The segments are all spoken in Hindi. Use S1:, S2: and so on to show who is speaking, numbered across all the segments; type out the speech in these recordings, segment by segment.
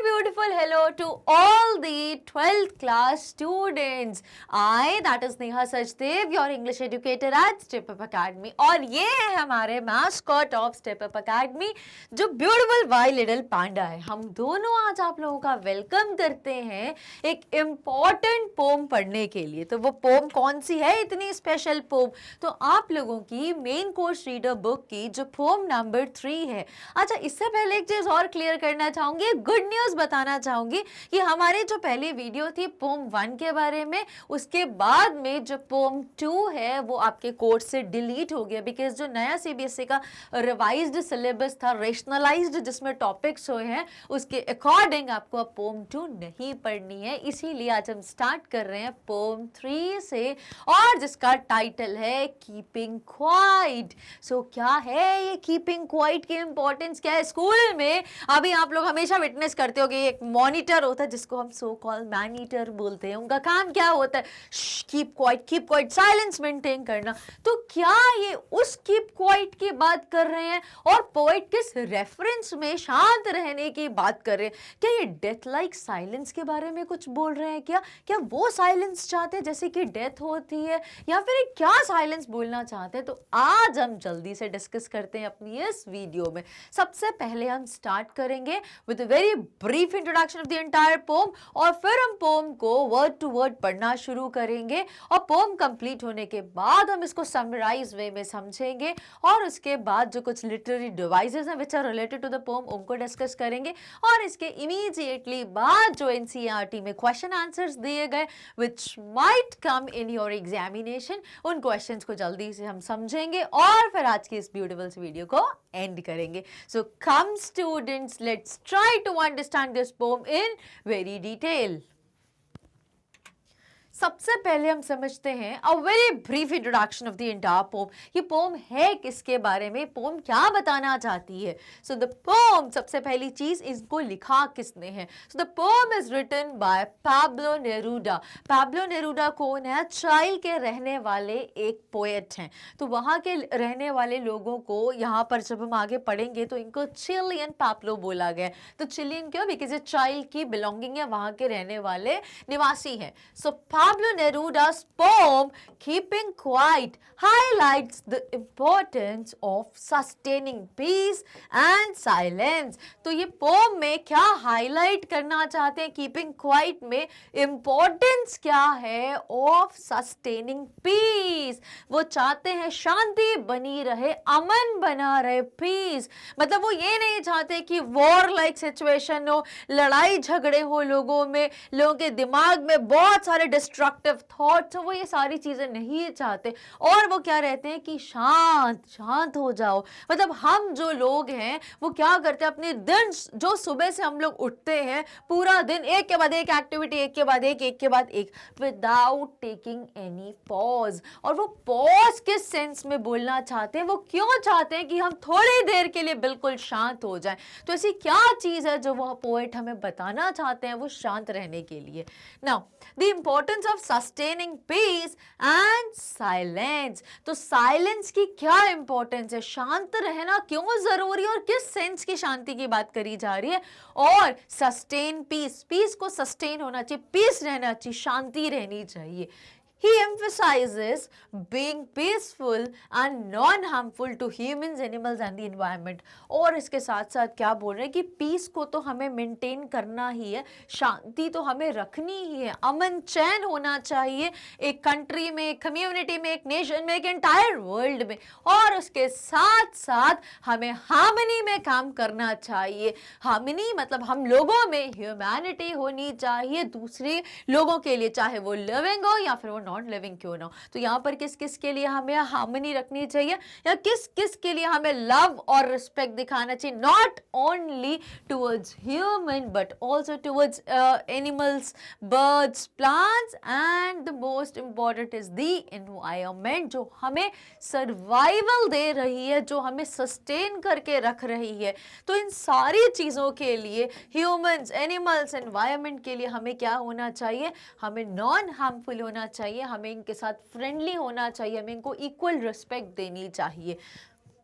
S1: beautiful hello to all the 12th class students. I, that is Neha Sachdev, your English educator at Step Up Academy. और ये है हमारे mascot of Step Up Academy, जो beautiful Y little panda है. हम दोनों आज आप लोगों का वेलकम करते हैं एक इम्पॉर्टेंट पोम पढ़ने के लिए. तो वो पोम कौन सी है, इतनी स्पेशल पोम? तो आप लोगों की मेन कोर्स रीडर बुक की जो पोम नंबर 3 है. अच्छा, इससे पहले एक चीज और क्लियर करना चाहूंगी, गुड न्यूज बताना चाहूंगी कि हमारी जो पहली वीडियो थी पोम 1 के बारे में, उसके बाद में जो पोम 2 है वो आपके कोर्स से डिलीट हो गया, बिकॉज जो नया सीबीएसई का रिवाइज्ड सिलेबस था, रेशनलाइज्ड, जिसमें टॉपिक्स हुए हैं, उसके अकॉर्डिंग आपको अब पोम 2 नहीं पढ़नी है. इसीलिए आज हम स्टार्ट कर रहे हैं पोम 3 से, और जिसका टाइटल है कीपिंग क्वाइट. सो क्या है ये कीपिंग क्वाइट की इंपॉर्टेंस क्या है? स्कूल में अभी आप लोग हमेशा विटनेस करते हो कि एक मॉनिटर होता है जिसको हम सो कॉल्ड मैनीटर बोलते हैं. उनका काम क्या होता है? कीप क्वाइट, साइलेंस मेंटेन करना. तो क्या ये उस कीप क्वाइट की बात कर रहे हैं? और पोएट किस रेफरेंस में शांत रहने की बात कर रहे हैं? क्या ये डेथ लाइक साइलेंस के बारे में कुछ बोल रहे हैं? क्या वो साइलेंस चाहते हैं जैसे कि डेथ होती है, या फिर क्या साइलेंस बोलना चाहते हैं? तो आज हम जल्दी से डिस्कस करते हैं अपनी इस वीडियो में. सबसे पहले हम स्टार्ट करेंगे with a very brief introduction of the entire poem, और फिर हम पोम को वर्ड टू वर्ड पढ़ना शुरू करेंगे, और पोम कंप्लीट होने के बाद हम इसको समराइज वे में समझेंगे, और उसके बाद जो कुछ लिटरेरी डिवाइसेस हैं which are related to the poem उनको डिस्कस करेंगे, और इसके इमीडिएटली बाद जो एनसीईआरटी में क्वेश्चन आंसर्स दिए गए which might come in your examination, उन क्वेश्चंस को जल्दी से हम समझेंगे, और फिर आज की इस ब्यूटीफुल वीडियो को एंड करेंगे. So come students, let's try to understand this poem in very detail. सबसे पहले हम समझते हैं a very brief introduction of the entire poem. ये पोम है किसके बारे में, पोम क्या बताना चाहती है? सो द पोम, सबसे पहली चीज, इसको लिखा किसने है? So the poem is written by Pablo Neruda. Pablo Neruda कौन है? चाइल के रहने वाले एक पोएट हैं. तो वहाँ के रहने वाले लोगों को यहाँ पर जब हम आगे पढ़ेंगे तो इनको चिलियन पाब्लो बोला गया. तो चिलियन क्यों? बिकॉज ये चाइल की बिलोंगिंग है, वहाँ के रहने वाले निवासी हैं. सो Pablo Neruda's poem Keeping Quiet highlights the importance of sustaining peace and silence. तो ये पोम में क्या हाईलाइट करना चाहते हैं? कीपिंग क्वाइट में इंपॉर्टेंस क्या है ऑफ सस्टेनिंग पीस. वो चाहते हैं शांति बनी रहे, अमन बना रहे. पीस मतलब वो ये नहीं चाहते कि वॉर लाइक सिचुएशन हो, लड़ाई झगड़े हो लोगों में, लोगों के दिमाग में बहुत सारे डिस्ट्रक्टिव थॉट्स, वो ये सारी चीजें नहीं चाहते. और वो क्या रहते हैं कि शांत हो जाओ. मतलब हम जो लोग हैं वो क्या करते हैं, अपने दिन जो सुबह से हम लोग उठते हैं, पूरा दिन एक के बाद एक एक्टिविटी, एक के बाद एक, विदाउट टेकिंग एनी पॉज. और वो पॉज किस सेंस में बोलना चाहते हैं? वो क्यों चाहते हैं कि हम थोड़ी देर के लिए बिल्कुल शांत हो जाएं? तो ऐसी क्या चीज है जो वह पोएट हमें बताना चाहते हैं वो शांत रहने के लिए? Now the importance of sustaining peace and silence. तो साइलेंस की क्या इंपॉर्टेंस है? शांत रहना क्यों जरूरी, और किस सेंस की शांति की बात करी जा रही है? और सस्टेन पीस, पीस को सस्टेन होना चाहिए, पीस रहना चाहिए, शांति रहनी चाहिए. He emphasizes being peaceful and non-harmful to humans, animals and the environment. और इसके साथ साथ क्या बोल रहे हैं कि पीस को तो हमें मेंटेन करना ही है, शांति तो हमें रखनी ही है, अमन चैन होना चाहिए एक कंट्री में, एक कम्युनिटी में, एक नेशन में, एक एंटायर वर्ल्ड में. और उसके साथ साथ हमें हार्मनी में काम करना चाहिए. हार्मनी मतलब हम लोगों में ह्यूमैनिटी होनी चाहिए दूसरे लोगों के लिए, चाहे वो लिविंग हो या फिर वो नॉन लिविंग क्यों ना हो. तो यहाँ पर किस किस के लिए हमें हार्मनी रखनी चाहिए, या किस किस के लिए हमें लव और रिस्पेक्ट दिखाना चाहिए? Not only towards human but also towards animals, birds, plants, and the most important is the environment, जो हमें सर्वाइवल दे रही है, जो हमें सस्टेन करके रख रही है. तो इन सारी चीजों के लिए, ह्यूमंस, एनिमल्स, एनवायरनमेंट के लिए हमें क्या होना चाहिए? हमें नॉन हार्मफुल होना चाहिए, हमें इनके साथ फ्रेंडली होना चाहिए, हमें इनको इक्वल रिस्पेक्ट देनी चाहिए.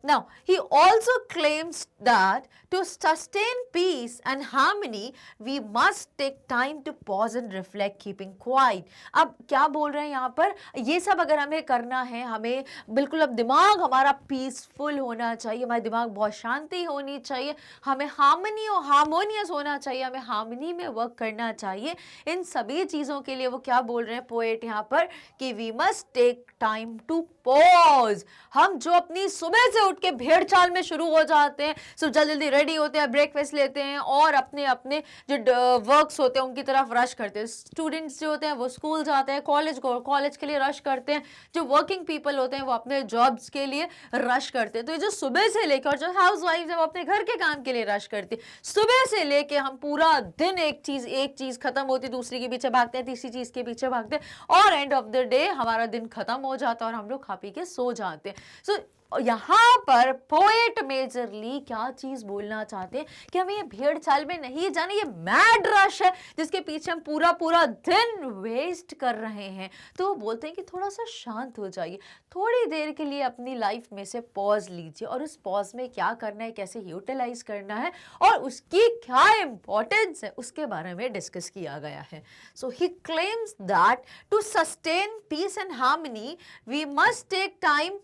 S1: Now, he also claims that to sustain peace and harmony, we must take time to pause and reflect, keeping quiet. अब क्या बोल रहे हैं यहाँ पर, ये सब अगर हमें करना है, हमें बिल्कुल अब दिमाग हमारा पीसफुल होना चाहिए, हमारा दिमाग बहुत शांति होनी चाहिए, हमें हार्मनी और हार्मोनियस होना चाहिए, हमें हार्मनी में वर्क करना चाहिए। इन सभी चीज़ों के लिए वो क्या बोल रहे हैं पोएट यहाँ पर कि we must take time to pause. हम जो अपनी सुबह से उठ के भेड़ चाल में शुरू हो जाते हैं, सो जल्दी जल्दी रेडी होते हैं, ब्रेकफास्ट लेते हैं और अपने अपने जो वर्क्स होते हैं उनकी तरफ रश करते हैं। स्टूडेंट्स जो होते हैं वो स्कूल जाते हैं, कॉलेज के लिए रश करते हैं, जो वर्किंग पीपल होते हैं वो अपने जॉब्स के लिए रश करते हैं। तो ये जो सुबह से लेकर, और जो हाउस वाइफ है वो अपने घर के काम के लिए रश करती है, सुबह से लेके हम पूरा दिन एक चीज खत्म होती, दूसरी के पीछे भागते हैं, तीसरी चीज के पीछे भागते हैं और एंड ऑफ द डे हमारा दिन खत्म हो जाता है और हम लोग खा पी के सो जाते हैं। सो यहाँ पर पोएट मेजरली क्या चीज बोलना चाहते हैं कि हमें ये भेड़ चाल में नहीं जाना, ये मैड रश है जिसके पीछे हम पूरा दिन वेस्ट कर रहे हैं। तो वो बोलते हैं कि थोड़ा सा शांत हो जाइए, थोड़ी देर के लिए अपनी लाइफ में से पॉज लीजिए और उस पॉज में क्या करना है, कैसे यूटिलाइज करना है और उसकी क्या इंपॉर्टेंस है उसके बारे में डिस्कस किया गया है। So he claims that to sustain peace and harmony we must take time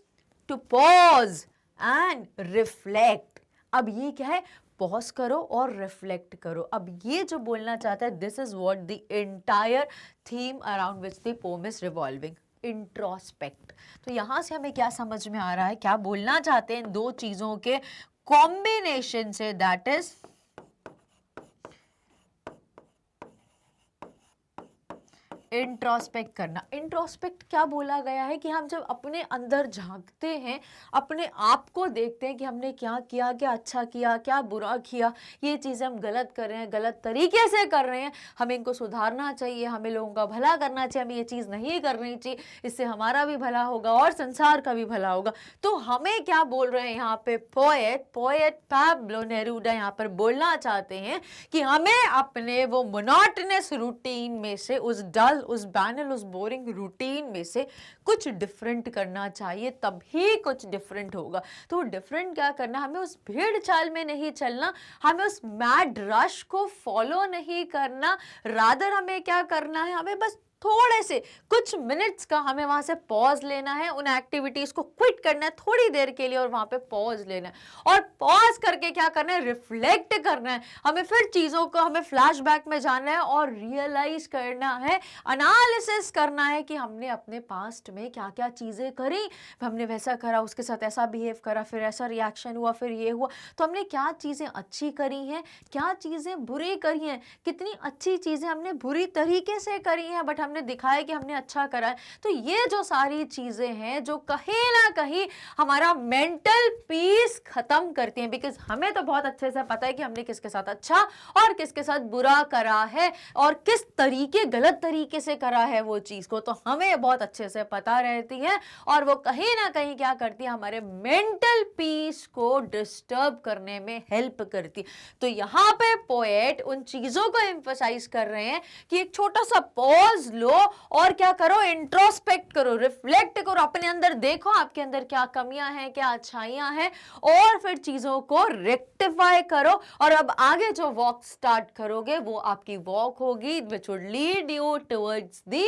S1: to pause and reflect। अब ये क्या है, पॉज करो और रिफ्लेक्ट करो। अब ये जो बोलना चाहता है, this is what the entire theme around which the poem is revolving, introspect. तो यहाँ से हमें क्या समझ में आ रहा है, क्या बोलना चाहते हैं इन दो चीजों के कॉम्बिनेशन से, दैट इज इंट्रोस्पेक्ट करना। इंट्रोस्पेक्ट क्या बोला गया है कि हम जब अपने अंदर झांकते हैं, अपने आप को देखते हैं कि हमने क्या किया, क्या अच्छा किया, क्या बुरा किया, ये चीज़ें हम गलत कर रहे हैं, गलत तरीके से कर रहे हैं, हमें इनको सुधारना चाहिए, हमें लोगों का भला करना चाहिए, हमें ये चीज़ नहीं करनी चाहिए, इससे हमारा भी भला होगा और संसार का भी भला होगा। तो हमें क्या बोल रहे हैं यहाँ पे पोएट पाब्लो नेरूदा यहाँ पर बोलना चाहते हैं कि हमें अपने वो मोनोटोनस रूटीन में से, उस डल, उस बैनल, उस बोरिंग रूटीन में से कुछ डिफरेंट करना चाहिए, तभी कुछ डिफरेंट होगा। तो डिफरेंट क्या करना, हमें उस भीड़ चाल में नहीं चलना, हमें उस मैड रश को फॉलो नहीं करना, रादर हमें क्या करना है, हमें बस थोड़े से कुछ मिनट्स का हमें वहां से पॉज लेना है, उन एक्टिविटीज को क्विट करना है थोड़ी देर के लिए और वहां पे पॉज लेना है और पॉज करके क्या करना है, रिफ्लेक्ट करना है, हमें फिर चीजों को, हमें फ्लैशबैक में जाना है और रियलाइज करना है, एनालिसिस करना है कि हमने अपने पास्ट में क्या क्या चीजें करी, हमने वैसा करा, उसके साथ ऐसा बिहेव करा, फिर ऐसा रिएक्शन हुआ, फिर ये हुआ, तो हमने क्या चीजें अच्छी करी हैं, क्या चीजें बुरी करी हैं, कितनी अच्छी चीजें हमने बुरी तरीके से करी हैं बट हमने दिखाया कि हमने अच्छा करा है। तो ये जो सारी चीजें हैं जो कहीं ना कहीं हमारा मेंटल पीस खत्म करती हैं, बिकॉज हमें तो बहुत अच्छे से पता है कि हमने किसके साथ अच्छा और किसके साथ बुरा करा है और किस तरीके, गलत तरीके से करा है वो चीज को, तो हमें बहुत अच्छे से पता रहती है और वो कहीं ना कहीं क्या करती है, हमारे मेंटल पीस को डिस्टर्ब करने में हेल्प करती। तो यहाँ पे पोएट उन चीजों को एम्फसाइज कर रहे हैं कि एक छोटा सा पॉज लो और क्या करो, इंट्रोस्पेक्ट करो, रिफ्लेक्ट करो, अपने अंदर देखो आपके अंदर क्या कमियां हैं, क्या अच्छाइयां हैं और फिर चीजों को रेक्टिफाई करो और अब आगे जो वॉक स्टार्ट करोगे वो आपकी वॉक होगी which would lead you towards the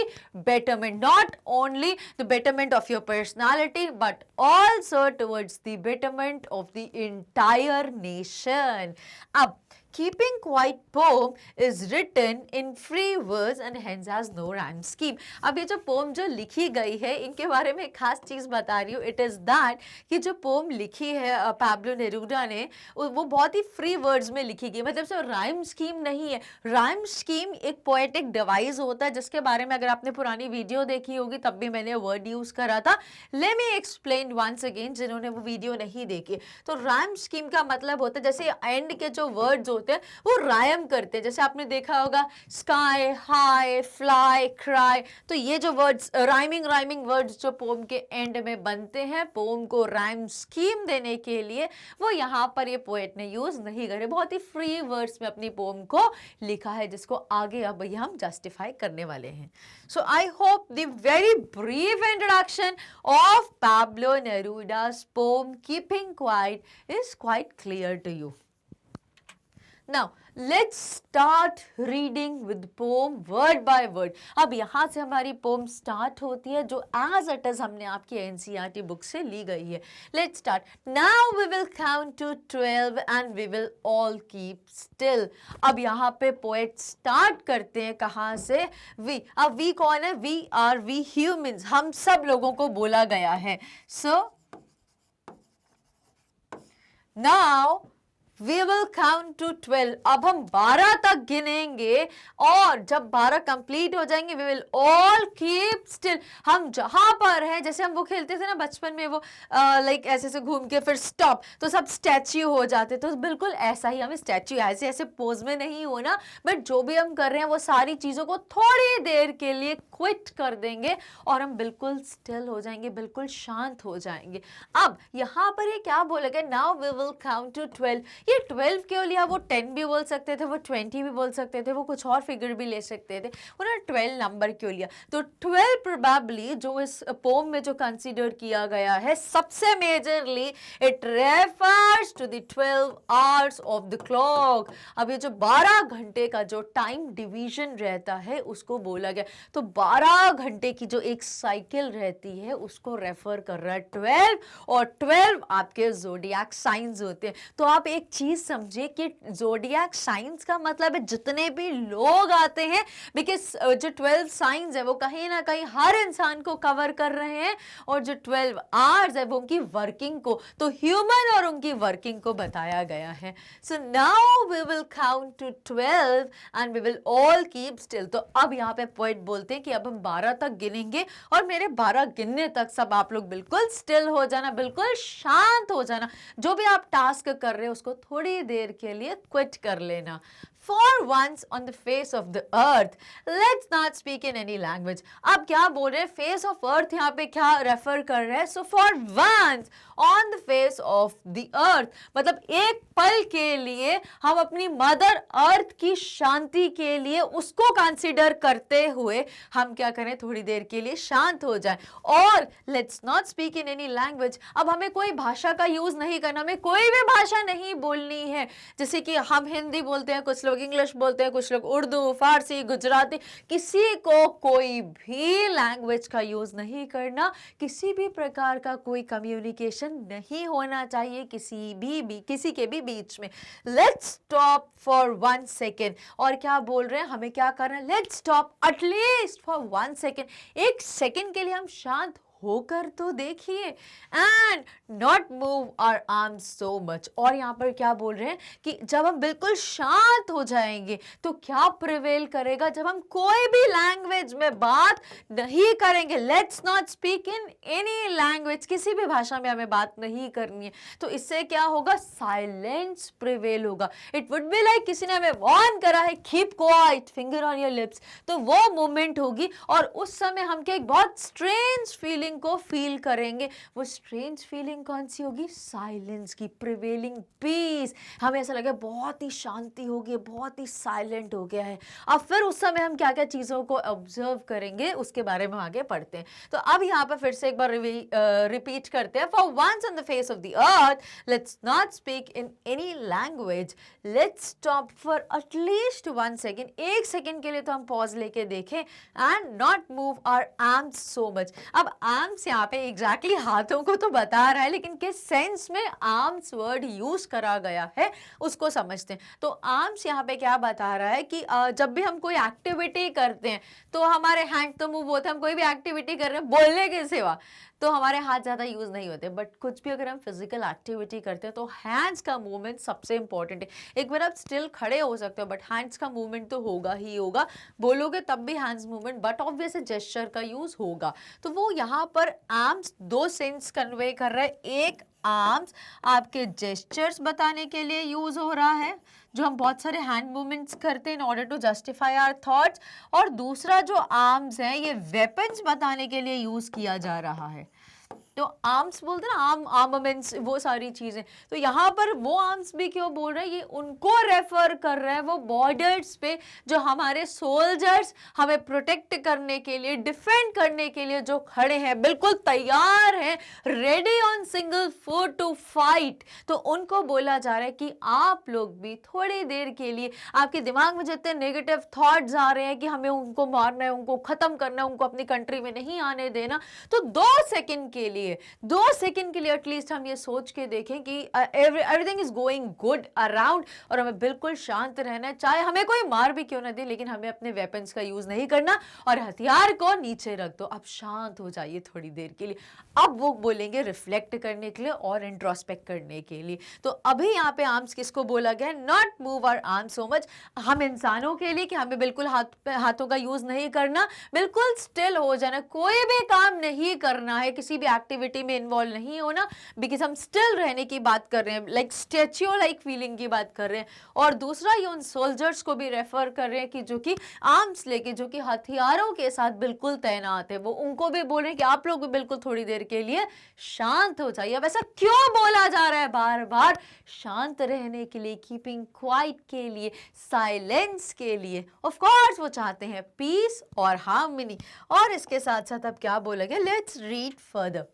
S1: betterment, not only the betterment of your personality but also towards the betterment of the entire nation. अब Keeping Quiet poem is written in free verse and hence has no rhyme scheme. अब ये जो पोम जो लिखी गई है इनके बारे में एक खास चीज बता रही हूँ, इट इज दैट कि जो पोम लिखी है पाब्लो नेरूदा ने वो बहुत ही फ्री वर्ड्स में लिखी गई, मतलब से राइम स्कीम नहीं है। राइम स्कीम एक पोएटिक डिवाइस होता है जिसके बारे में अगर आपने पुरानी वीडियो देखी होगी तब भी मैंने वर्ड यूज करा था। Let me explain once again जिन्होंने वो वीडियो नहीं देखी। तो राइम स्कीम का मतलब होता है जैसे एंड के जो वर्ड्स होते हैं वो राइम करते हैं। जैसे आपने देखा होगा स्काई, हाई, फ्लाई, क्राई, तो ये जो वर्ड्स राइमिंग वर्ड्स जो पोम के एंड में बनते हैं पोम को राइम स्कीम देने के लिए, वो यहाँ पर ये पोएट ने यूज नहीं करे, बहुत ही फ्री वर्ड्स में अपनी पोम को लिखा है, जिसको आगे अब हम जस्टिफाई करने वाले हैं। So I hope the very brief introduction of Pablo Neruda's poem Keeping Quiet is quite clear to you. Now, let's start reading with poem word by word. अब यहाँ से हमारी poem start होती है जो as it is हमने आपकी NCERT book से ली गई है. Let's start. Now we will count to 12 and we will all keep still. अब यहाँ पे poet start करते हैं कहाँ से? We. अब we कौन है? We humans. हम सब लोगों को बोला गया है. So, now We will count to 12. अब हम 12 तक गिनेंगे और जब 12 कंप्लीट हो जाएंगे we will all keep still. हम जहां पर हैं, जैसे हम वो खेलते थे ना बचपन में, वो लाइक ऐसे से घूम के फिर स्टॉप, तो सब स्टैच्यू हो जाते, तो बिल्कुल ऐसा ही हमें स्टैच्यू ऐसे ऐसे पोज में नहीं होना, बट जो भी हम कर रहे हैं वो सारी चीजों को थोड़ी देर के लिए क्विट कर देंगे और हम बिल्कुल स्टिल हो जाएंगे, बिल्कुल शांत हो जाएंगे. अब यहाँ पर ये क्या बोलेगा? Now we will count to 12. ये 12 के लिए वो 10 भी बोल सकते थे, वो 20 भी बोल सकते थे, वो कुछ और फिगर भी ले सकते थे, उन्होंने 12 नंबर क्यों लिया? तो 12 प्रोबेबली जो इस पोम में जो कंसीडर किया गया है सबसे majorly it refers to the 12 hours of the clock. अब ये जो 12 घंटे का जो टाइम डिवीजन रहता है उसको बोला गया, तो 12 घंटे की जो एक साइकिल रहती है उसको रेफर कर रहा है 12, और 12 आपके ज़ोडिएक साइंस होते हैं. तो आप एक चीज समझिए कि ज़ोडिएक साइंस का मतलब है जितने भी लोग आते हैं, बिकॉज जो 12 साइंस है वो कहीं ना कहीं हर इंसान को कवर कर रहे हैं, और जो 12 आवर्स है वो उनकी वर्किंग को, तो ह्यूमन और उनकी वर्किंग को बताया गया है. So now we will count to 12 and we will all keep still. तो अब यहाँ पे पोएट बोलते हैं कि अब हम 12 तक गिनेंगे और मेरे 12 गिनने तक सब आप लोग बिल्कुल स्टिल हो जाना, बिल्कुल शांत हो जाना, जो भी आप टास्क कर रहे हो उसको थोड़ी देर के लिए क्विट कर लेना. For once on the face of the earth, let's not speak in any language. अब क्या बोल रहे हैं? face of earth यहाँ पे क्या रेफर कर रहे हैं? So for once on the face of the earth, मतलब एक पल के लिए हम अपनी मदर अर्थ की शांति के लिए उसको कंसीडर करते हुए हम क्या करें? थोड़ी देर के लिए शांत हो जाएं. और let's not speak in any language. अब हमें कोई भाषा का यूज नहीं करना, हमें कोई भी भाषा नहीं बोलनी है. जैसे कि हम हिंदी बोलते हैं, कुछ लोग इंग्लिश बोलते हैं, कुछ लोग उर्दू, फारसी, गुजराती, किसी को कोई भी लैंग्वेज का यूज नहीं करना. किसी भी प्रकार का कोई कम्युनिकेशन नहीं होना चाहिए किसी के भी बीच में. Let's stop for 1 second. और क्या बोल रहे हैं? हमें क्या करना है? Let's stop at least for 1 second. एक सेकेंड के लिए हम शांत होकर तो देखिए. And not move our arms so much. और यहाँ पर क्या बोल रहे हैं कि जब हम बिल्कुल शांत हो जाएंगे तो क्या प्रिवेल करेगा? जब हम कोई भी लैंग्वेज में बात नहीं करेंगे. Let's not speak in any language. किसी भी भाषा में हमें बात नहीं करनी है. तो इससे क्या होगा? साइलेंस प्रिवेल होगा. इट वुड बी लाइक किसी ने हमें वार्न करा है, keep quiet, finger on your lips. तो वो मोमेंट होगी और उस समय हम क्या एक बहुत स्ट्रेंज फीलिंग को फील करेंगे. वो स्ट्रेंज फीलिंग कौन सी होगी? साइलेंस की, प्रिवेलिंग पीस. हमें ऐसा लगे बहुत ही शांति हो गई, बहुत ही साइलेंट हो गया है. अब फिर उस समय हम क्या क्या चीजों को ऑब्जर्व करेंगे उसके बारे में आगे पढ़ते हैं. तो अब यहाँ पर फिर से एक बार रिपीट करते हैं. For once on the face of the earth let's not speak in any language. Let's stop for at least 1 second. एक सेकेंड के लिए तो हम पॉज लेके देखें. And not move our arms so much. अब आर्म्स यहाँ पे एग्जैक्टली हाथों को तो बता रहा है, लेकिन किस सेंस में आर्म्स वर्ड यूज करा गया है उसको समझते हैं. तो आर्म्स यहाँ पे क्या बता रहा है कि जब भी हम कोई एक्टिविटी करते हैं तो हमारे हैंड तो मूव होते हैं. हम कोई भी एक्टिविटी कर रहे हैं बोलने के सिवा तो हमारे हाथ ज़्यादा यूज़ नहीं होते. बट कुछ भी अगर हम फिजिकल एक्टिविटी करते हैं तो हैंड्स का मूवमेंट सबसे इंपॉर्टेंट है. एक बार आप स्टिल खड़े हो सकते हो बट हैंड्स का मूवमेंट तो होगा ही होगा. बोलोगे तब भी hands movement, but obviously gesture का यूज़ होगा. तो वो यहाँ पर आर्म्स 2 सेंस कन्वे कर रहा है. एक आर्म्स आपके जेस्चर्स बताने के लिए यूज हो रहा है. जो हम बहुत सारे हैंड मूवमेंट्स करते हैं in order to justify our thoughts, और दूसरा जो आर्म्स है ये वेपन्स बताने के लिए यूज किया जा रहा है। तो आर्म्स बोलते हैं ना, आर्मामेंट्स, वो सारी चीजें। तो यहाँ पर वो आर्म्स भी क्यों बोल रहे हैं, ये उनको रेफर कर रहे हैं, वो बॉर्डर्स पे जो हमारे सोल्जर्स हमें प्रोटेक्ट करने के लिए, डिफेंड करने के लिए जो खड़े हैं, बिल्कुल तैयार हैं, ready on single foot to fight. तो उनको बोला जा रहा है कि आप लोग भी थोड़ी देर के लिए, आपके दिमाग में जितने नेगेटिव थॉट्स आ रहे हैं कि हमें उनको मारना है, उनको खत्म करना है, उनको अपनी कंट्री में नहीं आने देना, तो 2 सेकंड के लिए, 2 सेकंड के लिए एटलीस्ट हम ये सोच के देखें कि everything is going good around, और हमें बिल्कुल शांत रहना है, चाहे हमें कोई मार भी क्यों ना दे, लेकिन हमें अपने वेपन्स का यूज नहीं करना, और हथियार को नीचे रख दो, अब शांत हो जाइए थोड़ी देर के लिए। अब वो बोलेंगे रिफ्लेक्ट करने के लिए और इंट्रोस्पेक्ट करने के लिए। तो अभी यहाँ पे आर्म्स किसको बोला गया है, not move our arms so much, हम इंसानों के लिए कि हमें बिल्कुल हाथों का यूज नहीं करना, बिल्कुल स्टिल हो जाना, कोई भी काम नहीं करना है, किसी भी एक्टिविटी में इन्वॉल्व नहीं होना, बिकॉज हम स्टिल रहने की बात कर रहे हैं, लाइक स्टैच्यू लाइक फीलिंग की बात कर रहे हैं। और दूसरा ये उन सोल्जर्स को भी रेफर कर रहे हैं कि जो कि आर्म्स लेके, जो कि हथियारों के साथ बिल्कुल तैनात है, वो उनको भी बोल रहे हैं कि आप लोग भी बिल्कुल थोड़ी देर के लिए शांत हो जाइए। अब ऐसा क्यों बोला जा रहा है बार बार, शांत रहने के लिए, कीपिंग क्वाइट के लिए, साइलेंस के लिए, ऑफ कोर्स वो चाहते हैं पीस और हार्मनी। और इसके साथ साथ अब क्या बोला गया, let's read further.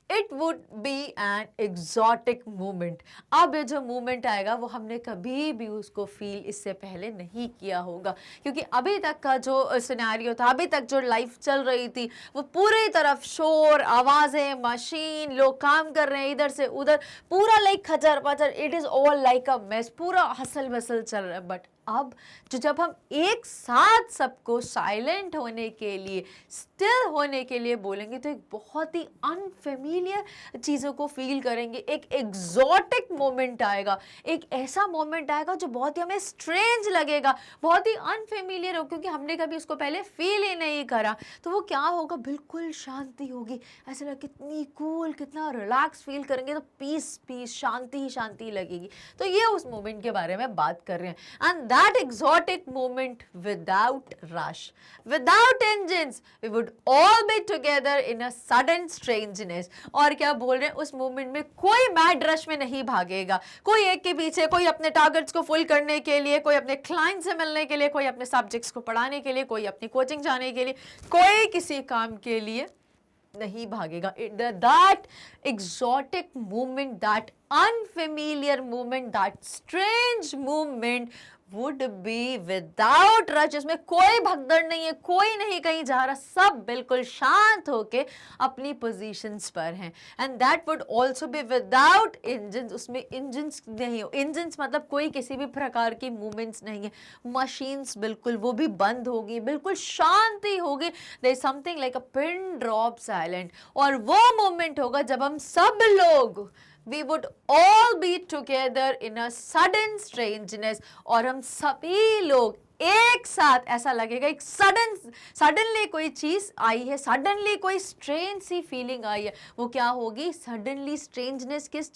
S1: It would be an exotic movement. अब ये जो मूवमेंट आएगा वो हमने कभी भी उसको फील इससे पहले नहीं किया होगा, क्योंकि अभी तक का जो सिनेरियो था, अभी तक जो लाइफ चल रही थी, वो पूरी तरफ शोर, आवाज़ें, मशीन, लोग काम कर रहे हैं इधर से उधर, पूरा लाइक खचर पचर, it is all like a mess, पूरा हसल बसल चल रहा है। बट अब जब हम एक साथ सबको साइलेंट होने के लिए, स्टिल होने के लिए बोलेंगे, तो एक बहुत ही अनफेमिलियर चीज़ों को फील करेंगे, एक एग्जॉटिक मोमेंट आएगा, एक ऐसा मोमेंट आएगा जो बहुत ही हमें स्ट्रेंज लगेगा, बहुत ही अनफेमिलियर हो, क्योंकि हमने कभी उसको पहले फील ही नहीं करा। तो वो क्या होगा, बिल्कुल शांति होगी, ऐसा लगे कितनी कूल, कितना रिलैक्स फील करेंगे, तो पीस पीस, शांति ही शांति लगेगी। तो ये उस मोमेंट के बारे में बात कर रहे हैं। And that exotic moment without rush, without engines, we would all be together in a sudden strangeness। और क्या बोल रहे हैं, उस मोमेंट में कोई मैड रश में नहीं भागेगा, कोई एक के पीछे, कोई अपने टारगेट्स को फुल करने के लिए, कोई अपने क्लाइंट से मिलने के लिए, कोई अपने सब्जेक्ट्स को पढ़ाने के लिए, कोई अपनी कोचिंग जाने के लिए, कोई किसी काम के लिए नहीं भागेगा। That exotic movement, that unfamiliar movement, that strange movement would be without rush, इसमें कोई भगदड़ नहीं है, कोई नहीं कहीं जा रहा, सब बिल्कुल शांत होके अपनी पोजीशंस पर हैं। And that would also be without engines, उसमें इंजन्स नहीं हो, इंजन्स मतलब कोई किसी भी प्रकार की मूवमेंट्स नहीं है, मशीन्स बिल्कुल वो भी बंद होगी, बिल्कुल शांति होगी, there is something like a pin drop silent. और वो मोमेंट होगा जब हम सब लोग, we would all be together in a sudden strangeness, और हम सभी लोग एक साथ, ऐसा लगेगा एक सडनली कोई चीज आई है, सडनली कोई स्ट्रेंज सी फीलिंग आई है। वो क्या होगी, सडनली स्ट्रेंजनेस किस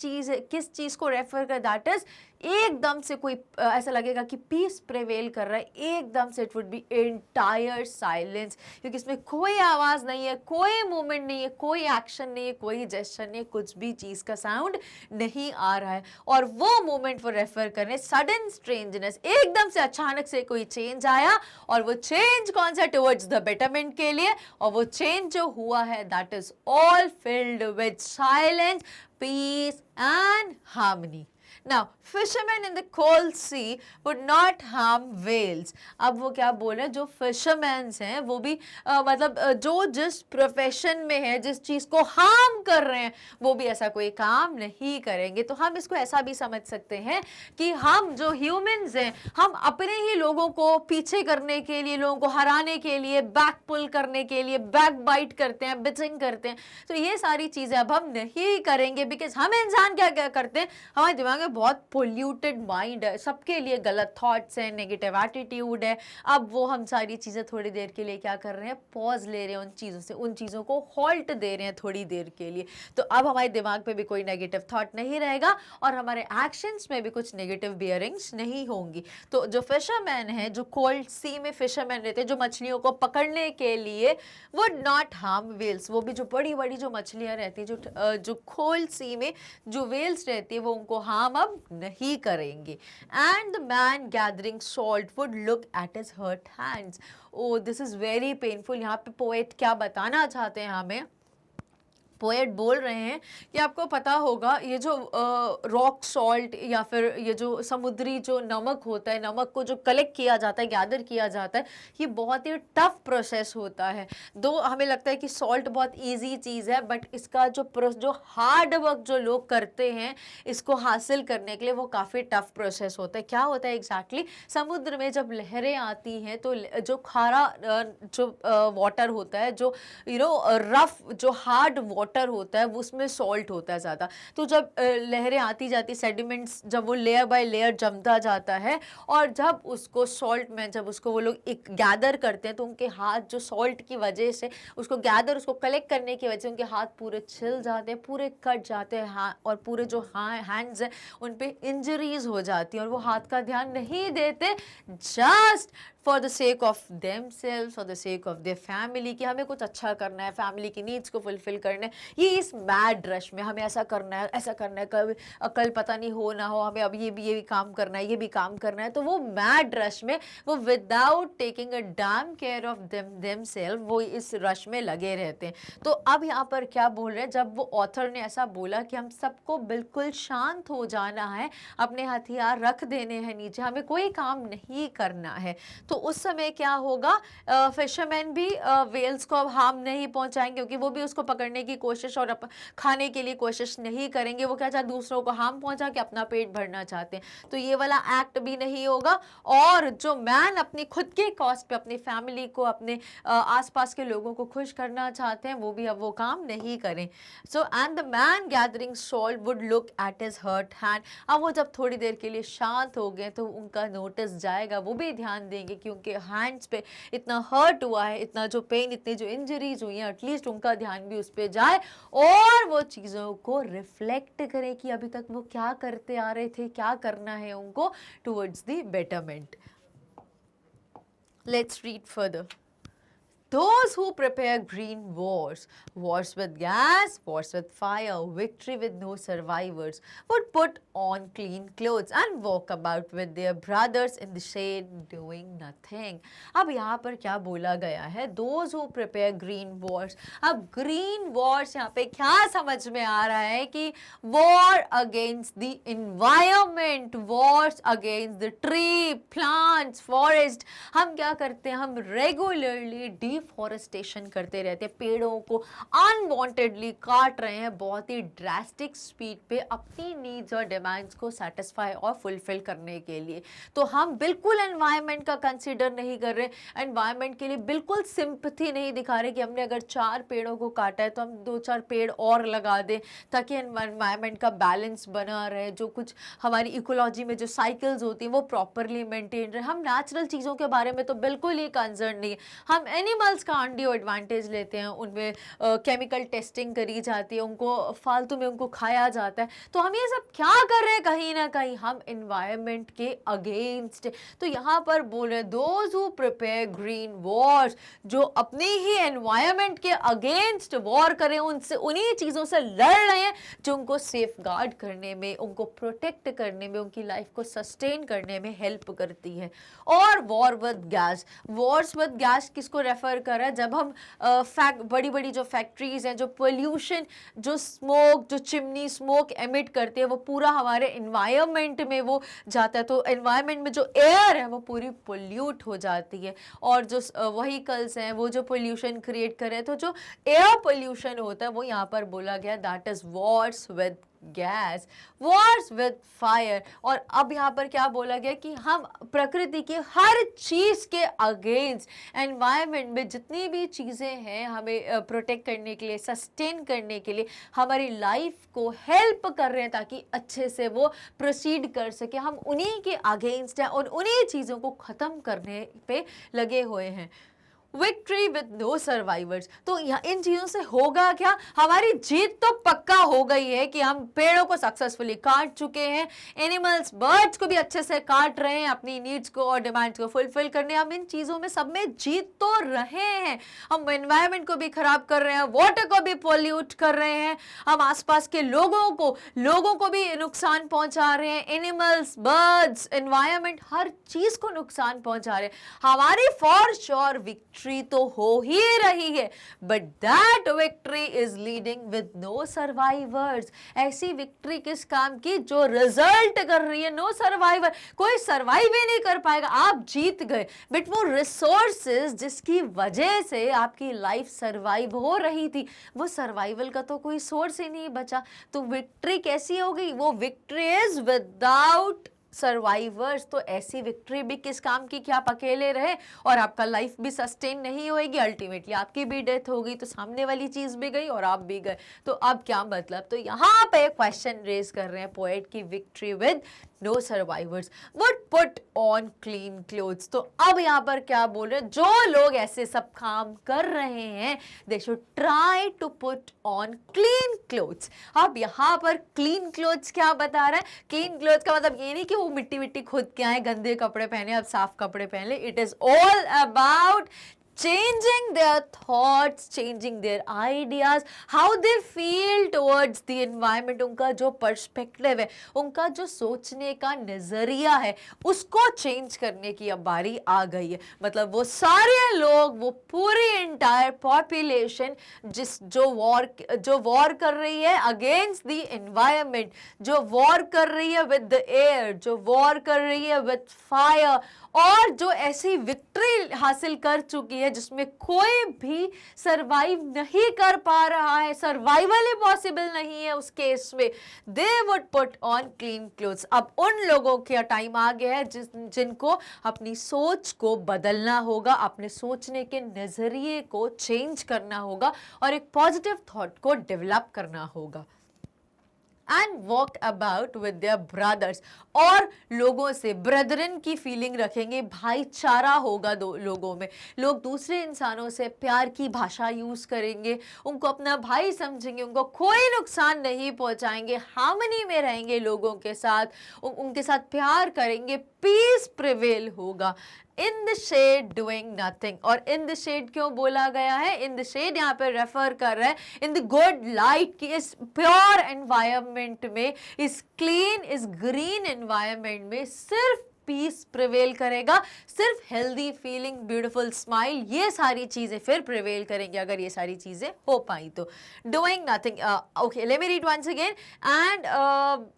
S1: चीज को रेफर कर, दैट इज एकदम से कोई ऐसा लगेगा कि पीस प्रेवेल कर रहा है, एकदम से it would B entire silence, क्योंकि इसमें कोई आवाज़ नहीं है, कोई मूवमेंट नहीं है, कोई एक्शन नहीं है, कोई जेस्चर नहीं है, कुछ भी चीज़ का साउंड नहीं आ रहा है। और वो मोमेंट वो रेफर कर रहे हैं सडन स्ट्रेंजनेस, एकदम से अचानक से कोई चेंज आया, और वो चेंज कौन सा, टुवर्ड्स द बेटरमेंट के लिए, और वो चेंज जो हुआ है that is all filled with silence, peace and harmony. Now, fishermen in the cold sea would not harm whales। अब वो क्या बोल रहे हैं, जो फिशरमैन हैं वो भी मतलब जो जिस प्रोफेशन में है, जिस चीज़ को हार्म कर रहे हैं, वो भी ऐसा कोई काम नहीं करेंगे। तो हम इसको ऐसा भी समझ सकते हैं कि हम जो ह्यूमंस हैं, हम अपने ही लोगों को पीछे करने के लिए, लोगों को हराने के लिए, बैक पुल करने के लिए बैक बाइट करते हैं, बिचिंग करते हैं। तो ये सारी चीज़ें अब हम नहीं करेंगे, बिकॉज हम इंसान क्या क्या करते हैं, हमारे दिमाग में बहुत पोल्यूटेड माइंड है, सबके लिए गलत थॉट्स हैं, नेगेटिव एटीट्यूड है। अब वो हम सारी चीज़ें थोड़ी देर के लिए क्या कर रहे हैं, पॉज ले रहे हैं उन चीज़ों से, उन चीज़ों को हॉल्ट दे रहे हैं थोड़ी देर के लिए। तो अब हमारे दिमाग पे भी कोई नेगेटिव थॉट नहीं रहेगा और हमारे एक्शंस में भी कुछ नेगेटिव बियरिंग्स नहीं होंगी। तो जो फिशरमैन है, जो कोल्ड सी में फिशरमैन रहते हैं, जो मछलियों को पकड़ने के लिए वुड नॉट हार्म वेल्स, वो भी जो बड़ी बड़ी जो मछलियाँ रहती हैं, जो कोल्ड सी में जो वेल्स रहती है, वो उनको हार्म अब नहीं करेंगे। And the man gathering salt would look at his hurt hands. Oh this is very painful. यहाँ पे पोएट क्या बताना चाहते हैं हमें, पोएट बोल रहे हैं कि आपको पता होगा ये जो रॉक सॉल्ट या फिर ये जो समुद्री जो नमक होता है, नमक को जो कलेक्ट किया जाता है, गैदर किया जाता है, ये बहुत ही टफ प्रोसेस होता है। दो हमें लगता है कि सॉल्ट बहुत इजी चीज़ है, बट इसका जो हार्ड वर्क जो लोग करते हैं इसको हासिल करने के लिए, वो काफ़ी टफ प्रोसेस होता है। क्या होता है एग्जैक्टली, समुद्र में जब लहरें आती हैं तो जो खारा जो वाटर होता है, जो रफ जो हार्ड वाटर होता है, वो उसमें सॉल्ट होता है ज़्यादा। तो जब लहरें आती जाती, सेडिमेंट्स जब वो लेयर बाय लेयर जमता जाता है, और जब उसको सॉल्ट में जब उसको वो लोग एक गैदर करते हैं, तो उनके हाथ जो सॉल्ट की वजह से उसको गैदर, उसको कलेक्ट करने की वजह से उनके हाथ पूरे छिल जाते हैं, पूरे कट जाते हैं, और पूरे जो हैंड्स हैं उन पे इंजरीज हो जाती हैं, और वो हाथ का ध्यान नहीं देते, just for the sake of them self, for the sake of their family, कि हमें कुछ अच्छा करना है, फैमिली की नीड्स को फुलफिल करना है। ये इस मैड रश में हमें ऐसा करना है, ऐसा करना है, कल पता नहीं हो ना हो, हमें अब ये भी काम करना है, ये भी काम करना है। तो वो मैड रश में वो without taking a dam care of them self वो इस रश में लगे रहते हैं। तो अब यहाँ पर क्या बोल रहे हैं, जब वो ऑथर ने ऐसा बोला कि हम सबको बिल्कुल शांत हो जाना है, अपने हथियार रख देने हैं नीचे, हमें कोई काम नहीं करना है, तो उस समय क्या होगा, फिशरमैन भी वेल्स को अब हार्म नहीं पहुंचाएंगे, क्योंकि वो भी उसको पकड़ने की कोशिश और खाने के लिए कोशिश नहीं करेंगे। वो क्या चाहते, दूसरों को हार्म पहुंचा के अपना पेट भरना चाहते हैं। तो ये वाला एक्ट भी नहीं होगा, और जो मैन अपनी खुद के कॉस्ट पे अपनी फैमिली को, अपने आसपास के लोगों को खुश करना चाहते हैं, वो भी अब वो काम नहीं करें। So and the man gathering salt would look at his hurt hand. अब वो जब थोड़ी देर के लिए शांत हो गए, तो उनका नोटिस जाएगा, वो भी ध्यान देंगे कि उनके हैंड्स पे इतना हर्ट हुआ है, इतना जो पेन, इतनी जो इंजरीज हुई हैं, एटलीस्ट उनका ध्यान भी उस पे जाए, और वो चीज़ों को रिफ्लेक्ट करें कि अभी तक वो क्या करते आ रहे थे, क्या करना है उनको towards the betterment. Let's read further. Those who prepare green wars with gas, wars with fire, victory with no survivors, would put on clean clothes and walk about with their brothers in the shade doing nothing. अब यहाँ पर क्या बोला गया है, those who prepare green wars। अब green wars यहाँ पे क्या समझ में आ रहा है कि war against the environment, wars against the tree, plants, forest। हम क्या करते हैं, हम रेगुलरली डिफॉरेस्टेशन करते रहते हैं, पेड़ों को अनवांटेडली काट रहे हैं, बहुत ही ड्रास्टिक स्पीड पे अपनी नीड्स और डिमांड्स को सेटिस्फाई और फुलफिल करने के लिए। तो हम बिल्कुल एनवायरनमेंट का कंसीडर नहीं कर रहे, एनवायरनमेंट के लिए बिल्कुल सिंपैथी नहीं दिखा रहे कि हमने अगर 4 पेड़ों को काटा है तो हम 2-4 पेड़ और लगा दें, ताकि एनवायरनमेंट का बैलेंस बना रहे, जो कुछ हमारी इकोलॉजी में जो साइकिल्स होती हैं वो प्रॉपरली मेंटेन रहे। हम नेचुरल चीज़ों के बारे में तो बिल्कुल ही कंसर्न नहीं है। हम एनिमल्स का अनड्यू एडवांटेज लेते हैं, उनमें केमिकल टेस्टिंग करी जाती है, उनको फालतू में उनको खाया जाता है। तो हम ये सब क्या कर रहे हैं, कहीं ना कहीं हम एनवायरनमेंट के अगेंस्ट। तो यहाँ पर बोल रहे those who prepare green Wars, जो अपने ही एनवायरनमेंट के अगेंस्ट वॉर करें, उनसे उन्हीं चीज़ों से लड़ रहे हैं जो उनको सेफ गार्ड करने में, उनको प्रोटेक्ट करने में, उनकी लाइफ को सस्टेन करने में हेल्प करती है। और war with gas, Wars with gas किसको रेफर कर रहा है, जब हम बड़ी बड़ी जो फैक्ट्रीज हैं, जो पोल्यूशन, जो स्मोक, जो चिमनी स्मोक एमिट करते हैं, वो पूरा हमारे एनवायरनमेंट में वो जाता है, तो एनवायरनमेंट में जो एयर है वो पूरी पोल्यूट हो जाती है। और जो व्हीकल्स हैं वो जो पोल्यूशन क्रिएट कर रहे हैं, तो जो एयर पोल्यूशन होता है वो यहाँ पर बोला गया that is Wars with gas, Wars with fire. और अब यहाँ पर क्या बोला गया कि हम प्रकृति की हर चीज के अगेंस्ट, एनवायरनमेंट में जितनी भी चीजें हैं हमें प्रोटेक्ट करने के लिए, सस्टेन करने के लिए, हमारी लाइफ को हेल्प कर रहे हैं ताकि अच्छे से वो प्रोसीड कर सके, हम उन्हीं के अगेंस्ट हैं और उन्हीं चीजों को खत्म करने पे लगे हुए हैं। विक्ट्री विद नो सर्वाइवर्स, तो इन चीजों से होगा क्या, हमारी जीत तो पक्का हो गई है कि हम पेड़ों को सक्सेसफुली काट चुके हैं, एनिमल्स बर्ड्स को भी अच्छे से काट रहे हैं अपनी नीड्स को और डिमांड्स को फुलफिल करने, हम इन चीजों में सब में जीत तो रहे हैं। हम एनवायरनमेंट को भी खराब कर रहे हैं, वाटर को भी पॉल्यूट कर रहे हैं, हम आसपास के लोगों को भी नुकसान पहुंचा रहे हैं, एनिमल्स बर्ड्स एनवायरनमेंट हर चीज को नुकसान पहुंचा रहे हैं। हमारी फॉर श्योर विक्ट्री तो हो ही रही है, but that victory is leading with no survivors. ऐसी विक्ट्री किस काम की जो रिजल्ट कर रही है नो सर्वाइवर, कोई सर्वाइव ही नहीं कर पाएगा। आप जीत गए, बट वो रिसोर्सेज जिसकी वजह से आपकी लाइफ सर्वाइव हो रही थी, वो सर्वाइवल का तो कोई सोर्स ही नहीं बचा। तो विक्ट्री कैसी हो गई, वो विक्ट्री इज विदाउट सर्वाइवर्स। तो ऐसी विक्ट्री भी किस काम की कि आप अकेले रहे और आपका लाइफ भी सस्टेन नहीं होएगी, अल्टीमेटली आपकी भी डेथ होगी, तो सामने वाली चीज भी गई और आप भी गए। तो अब क्या मतलब, तो यहाँ पे क्वेश्चन रेज कर रहे हैं पोएट की, victory with no survivors would put on clean clothes. तो अब यहाँ पर क्या बोल रहे हैं, जो लोग ऐसे सब काम कर रहे हैं they should try to put on clean clothes. अब यहाँ पर क्लीन क्लोथ्स क्या बता रहा है, क्लीन क्लोथ्स का मतलब ये नहीं कि वो मिट्टी मिट्टी खुद के आए, गंदे कपड़े पहने अब साफ कपड़े पहन ले। It is all about changing their thoughts, changing their ideas, how they feel towards the environment। उनका जो पर्सपेक्टिव है, उनका जो सोचने का नजरिया है, उसको चेंज करने की अब बारी आ गई है। मतलब वो सारे लोग, वो पूरी एंटायर पॉपुलेशन जो वॉर कर रही है अगेंस्ट द एनवायरनमेंट, जो वॉर कर रही है विद द एयर, जो वॉर कर रही है विद फायर, और जो ऐसी विक्ट्री हासिल कर चुकी है जिसमें कोई भी सरवाइव नहीं कर पा रहा है, सर्वाइवल ही पॉसिबल नहीं है उस केस में, they would put on clean clothes. अब उन लोगों का टाइम आ गया है जिनको अपनी सोच को बदलना होगा, अपने सोचने के नजरिए को चेंज करना होगा और एक पॉजिटिव थॉट को डेवलप करना होगा। And walk about with their brothers, और लोगों से ब्रदरन की फीलिंग रखेंगे, भाईचारा होगा दो लोगों में, लोग दूसरे इंसानों से प्यार की भाषा यूज करेंगे, उनको अपना भाई समझेंगे, उनको कोई नुकसान नहीं पहुंचाएंगे, हार्मनी में रहेंगे लोगों के साथ, उनके साथ प्यार करेंगे, पीस प्रिवेल होगा। In the shade doing nothing, और इन द शेड क्यों बोला गया है, इन द शेड यहाँ पे रेफर कर रहा है इन द गुड लाइट की, इस प्योर एनवायरनमेंट में, इस क्लीन, इस ग्रीन एनवायरनमेंट में सिर्फ पीस प्रिवेल करेगा, सिर्फ हेल्दी फीलिंग, ब्यूटीफुल स्माइल, ये सारी चीजें फिर प्रिवेल करेंगे अगर ये सारी चीजें हो पाई तो। Doing nothing, okay let me read once again. And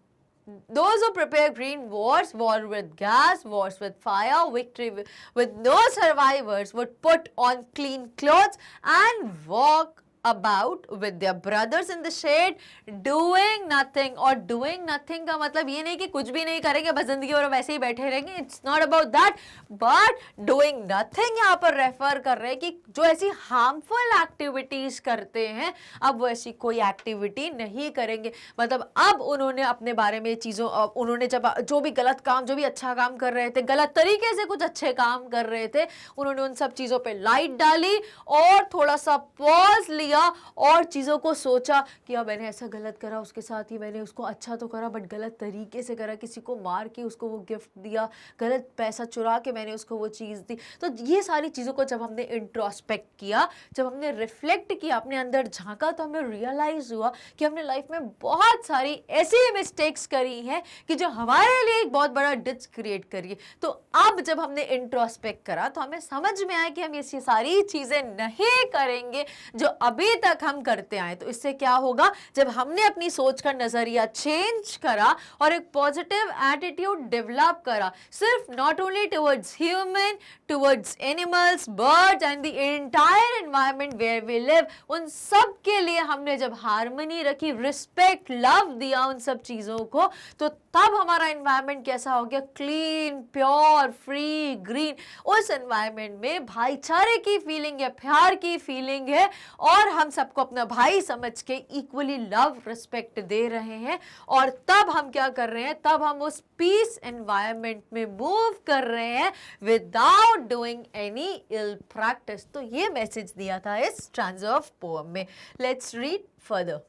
S1: those who prepare green wars, war with gas, wars with fire, victory with no survivors would put on clean clothes and walk about with their brothers in the shade doing nothing। और doing nothing का मतलब ये नहीं कि कुछ भी नहीं करेंगे बस जिंदगी और वैसे ही बैठे रहेंगे, it's not about that, but doing nothing यहाँ पर रेफर कर रहे हैं कि जो ऐसी हार्मफुल एक्टिविटीज करते हैं अब वो ऐसी कोई एक्टिविटी नहीं करेंगे। मतलब अब उन्होंने अपने बारे में चीज़ों, उन्होंने जब जो भी गलत काम, जो भी अच्छा काम कर रहे थे, गलत तरीके से कुछ अच्छे काम कर रहे थे, उन्होंने उन सब चीज़ों पर लाइट डाली और थोड़ा सा पॉज लिया और चीजों को सोचा कि अब मैंने ऐसा गलत करा, उसके साथ ही मैंने उसको अच्छा तो करा बट गलत तरीके से करा, किसी को मार के उसको वो गिफ्ट दिया, गलत पैसा चुरा के मैंने उसको वो चीज़ दी। तो ये सारी चीज़ों को जब हमने इंट्रोस्पेक्ट किया, जब हमने रिफ्लेक्ट किया, अपने अंदर झांका, तो हमें रियलाइज हुआ कि हमने लाइफ में बहुत सारी ऐसी मिस्टेक्स करी हैं कि जो हमारे लिए एक बहुत बड़ा डिच क्रिएट करी है। तो अब जब हमने इंट्रोस्पेक्ट करा तो हमें समझ में आया कि हम ये सारी चीज़ें नहीं करेंगे जो अब अभी तक हम करते आए। तो इससे क्या होगा, जब हमने अपनी सोच का नजरिया चेंज करा और एक पॉजिटिव एटीट्यूड डेवलप करा, सिर्फ not only towards human, towards animals, birds and the entire environment where we live, उन सब के लिए हमने जब हार्मनी रखी, रिस्पेक्ट, लव दिया उन सब चीजों को, तो तब हमारा एनवायरनमेंट कैसा हो गया, क्लीन, प्योर, फ्री, ग्रीन। उस एनवायरनमेंट में भाईचारे की फीलिंग है, प्यार की फीलिंग है, और हम सबको अपना भाई समझ के इक्वली लव, रिस्पेक्ट दे रहे हैं। और तब हम क्या कर रहे हैं, तब हम उस पीस एनवायरनमेंट में मूव कर रहे हैं विदाउट डूइंग एनी इल प्रैक्टिस। तो ये मैसेज दिया था इस स्टैंजा ऑफ पोएम में। Let's read further.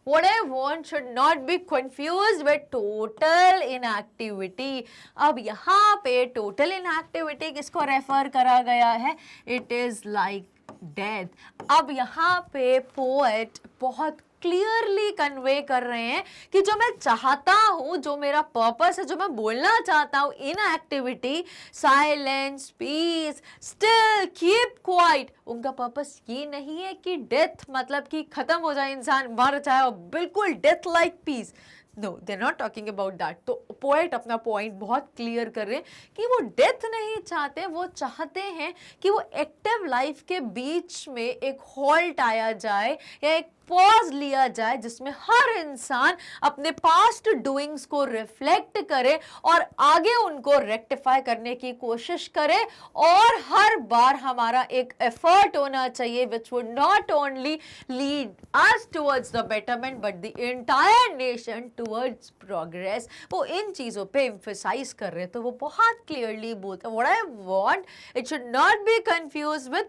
S1: What I want should not be confused with total inactivity. अब यहाँ पे total inactivity किसको रेफर करा गया है? It is like death. अब यहाँ पे पोएट बहुत क्लियरली कन्वे कर रहे हैं कि जो मैं चाहता हूं, जो मेरा पर्पस है, जो मैं बोलना चाहता हूं, inactivity, silence, peace, still, keep quiet, उनका पर्पस ये नहीं है कि डेथ मतलब कि खत्म हो जाए, इंसान मर जाए और बिल्कुल death like peace. No, they are not talking about that. तो पोएट अपना पॉइंट बहुत क्लियर कर रहे हैं कि वो डेथ नहीं चाहते, वो चाहते हैं कि वो एक्टिव लाइफ के बीच में एक हॉल्ट आया जाए या एक पॉज लिया जाए, जिसमें हर इंसान अपने पास्ट डूइंग्स को रिफ्लेक्ट करे और आगे उनको रेक्टिफाई करने की कोशिश करे। और हर बार हमारा एक एफर्ट होना चाहिए which would not only lead us towards the betterment but the entire nation towards progress. वो इन चीजों पे एम्फसाइज कर रहे हैं। तो वो बहुत क्लियरली बोलते हैं, what I want it should not be confuse with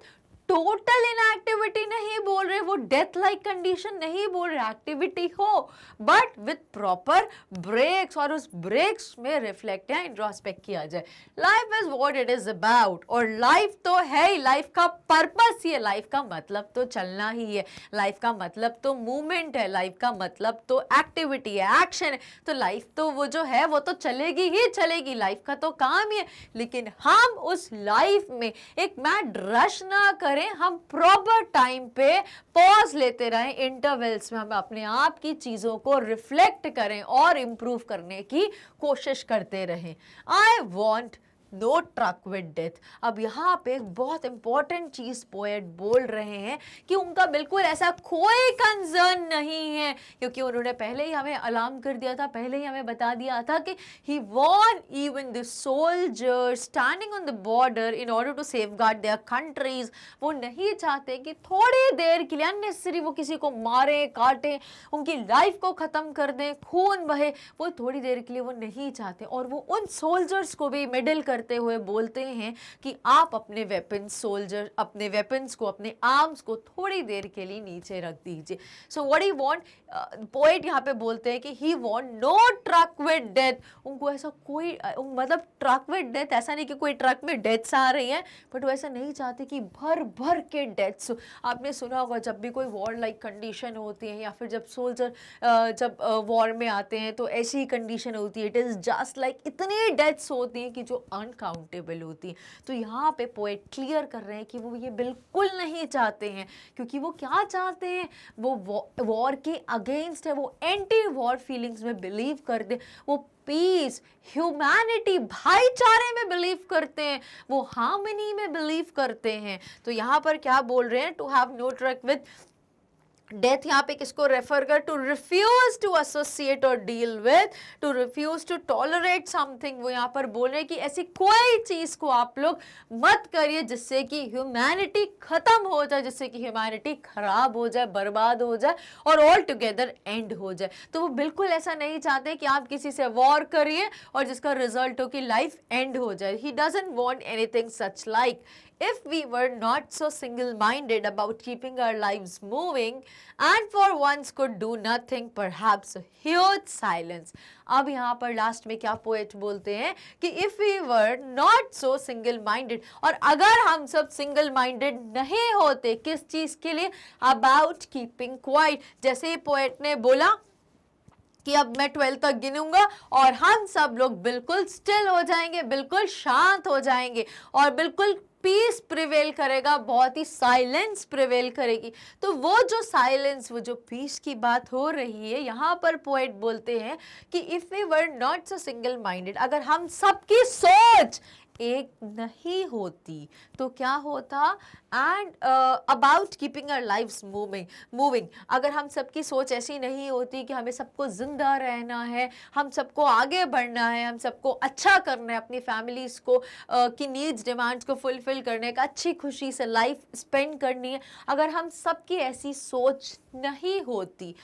S1: total inactivity नहीं बोल रहे, वो डेथ लाइक कंडीशन नहीं बोल रहे, एक्टिविटी हो बट विथ प्रॉपर ब्रेक्स, और उस ब्रेक्स में रिफ्लेक्ट या इंट्रोस्पेक्ट किया जाए। Life is what it is about, और लाइफ तो है ही, लाइफ का पर्पस ही है, लाइफ का मतलब तो चलना ही है, लाइफ का मतलब तो मूवमेंट है, लाइफ का मतलब तो एक्टिविटी है, एक्शन है। तो लाइफ तो वो जो है वो तो चलेगी ही चलेगी, लाइफ का तो काम ही है। लेकिन हम उस लाइफ में एक मैड रश ना करें, हम प्रॉपर टाइम पे पॉज लेते रहें, इंटरवल्स में हम अपने आप की चीजों को रिफ्लेक्ट करें और इंप्रूव करने की कोशिश करते रहें। I want no truck with death. अब यहाँ पे एक बहुत इंपॉर्टेंट चीज पोएट बोल रहे हैं कि उनका बिल्कुल ऐसा कोई कंसर्न नहीं है, क्योंकि उन्होंने पहले ही हमें अलार्म कर दिया था, पहले ही हमें बता दिया था कि he want even the soldiers standing on the border in order to safeguard their countries. वो नहीं चाहते कि थोड़ी देर के लिए अननेसेसरी वो किसी को मारे, काटे, उनकी लाइफ को खत्म कर दें, खून बहे, वो थोड़ी देर के लिए वो नहीं चाहते। और वो उन सोल्जर्स को भी मेडल करते हुए बोलते हैं कि आप अपने वेपन्स, सोल्जर अपने वेपन्स को, अपने आर्म्स को थोड़ी देर के लिए नीचे रख दीजिए। So what he want, poet यहाँ पे बोलते हैं कि he want no truck with death. उनको ऐसा कोई मतलब ट्रक विद डेथ, ऐसा नहीं कि कोई ट्रक में डेथ्स आ रही हैं, बट वो ऐसा नहीं चाहते कि भर भर के डेथ्स। आपने सुना होगा जब भी कोई वॉर लाइक कंडीशन होती है या फिर जब सोल्जर जब वॉर में आते हैं तो ऐसी ही कंडीशन होती है, इट इज जस्ट लाइक इतनी डेथ्स होती हैं कि जो अनकाउंटेबल होती है। तो यहाँ पे पोएट क्लियर कर रहे हैं कि वो ये बिल्कुल नहीं चाहते हैं, क्योंकि वो क्या चाहते हैं, वो वॉर के अगेंस्ट है, वो एंटी वॉर फीलिंग्स में बिलीव करते हैं, वो पीस, ह्यूमैनिटी, भाईचारे में बिलीव करते हैं, वो हार्मनी में बिलीव करते हैं। तो यहाँ पर क्या बोल रहे हैं, to have no truck with death यहाँ पे किसको रेफर कर, टू रिफ्यूज टू एसोसिएट और deal with, to refuse to tolerate something. वो यहाँ पर बोल रहे हैं कि ऐसी कोई चीज को आप लोग मत करिए जिससे कि ह्यूमैनिटी खत्म हो जाए, जिससे कि ह्यूमैनिटी खराब हो जाए, बर्बाद हो जाए और ऑल टुगेदर एंड हो जाए। तो वो बिल्कुल ऐसा नहीं चाहते कि आप किसी से वॉर करिए और जिसका रिजल्ट हो कि लाइफ एंड हो जाए। He doesn't want anything such like. If we were not so single-minded about keeping our lives moving and for once could do nothing, perhaps a huge silence. अब यहाँ पर लास्ट में क्या पोएट बोलते हैं कि if we were not so single-minded, और अगर हम सब single-minded नहीं होते, किस चीज के लिए, about keeping quiet, जैसे पोएट ने बोला कि अब मैं 12 तक गिनूंगा और हम सब लोग बिल्कुल स्टिल हो जाएंगे, बिल्कुल शांत हो जाएंगे और बिल्कुल पीस प्रिवेल करेगा, बहुत ही साइलेंस प्रिवेल करेगी। तो वो जो साइलेंस, वो जो पीस की बात हो रही है, यहाँ पर पोएट बोलते हैं कि if we were not so single minded, अगर हम सबकी सोच एक नहीं होती तो क्या होता। And about keeping our lives moving, अगर हम सबकी सोच ऐसी नहीं होती कि हमें सबको जिंदा रहना है, हम सबको आगे बढ़ना है, हम सबको अच्छा करना है, अपनी फैमिलीज को की नीड्स डिमांड्स को फुलफिल करने का, अच्छी खुशी से लाइफ स्पेंड करनी है, अगर हम सबकी ऐसी सोच नहीं होती,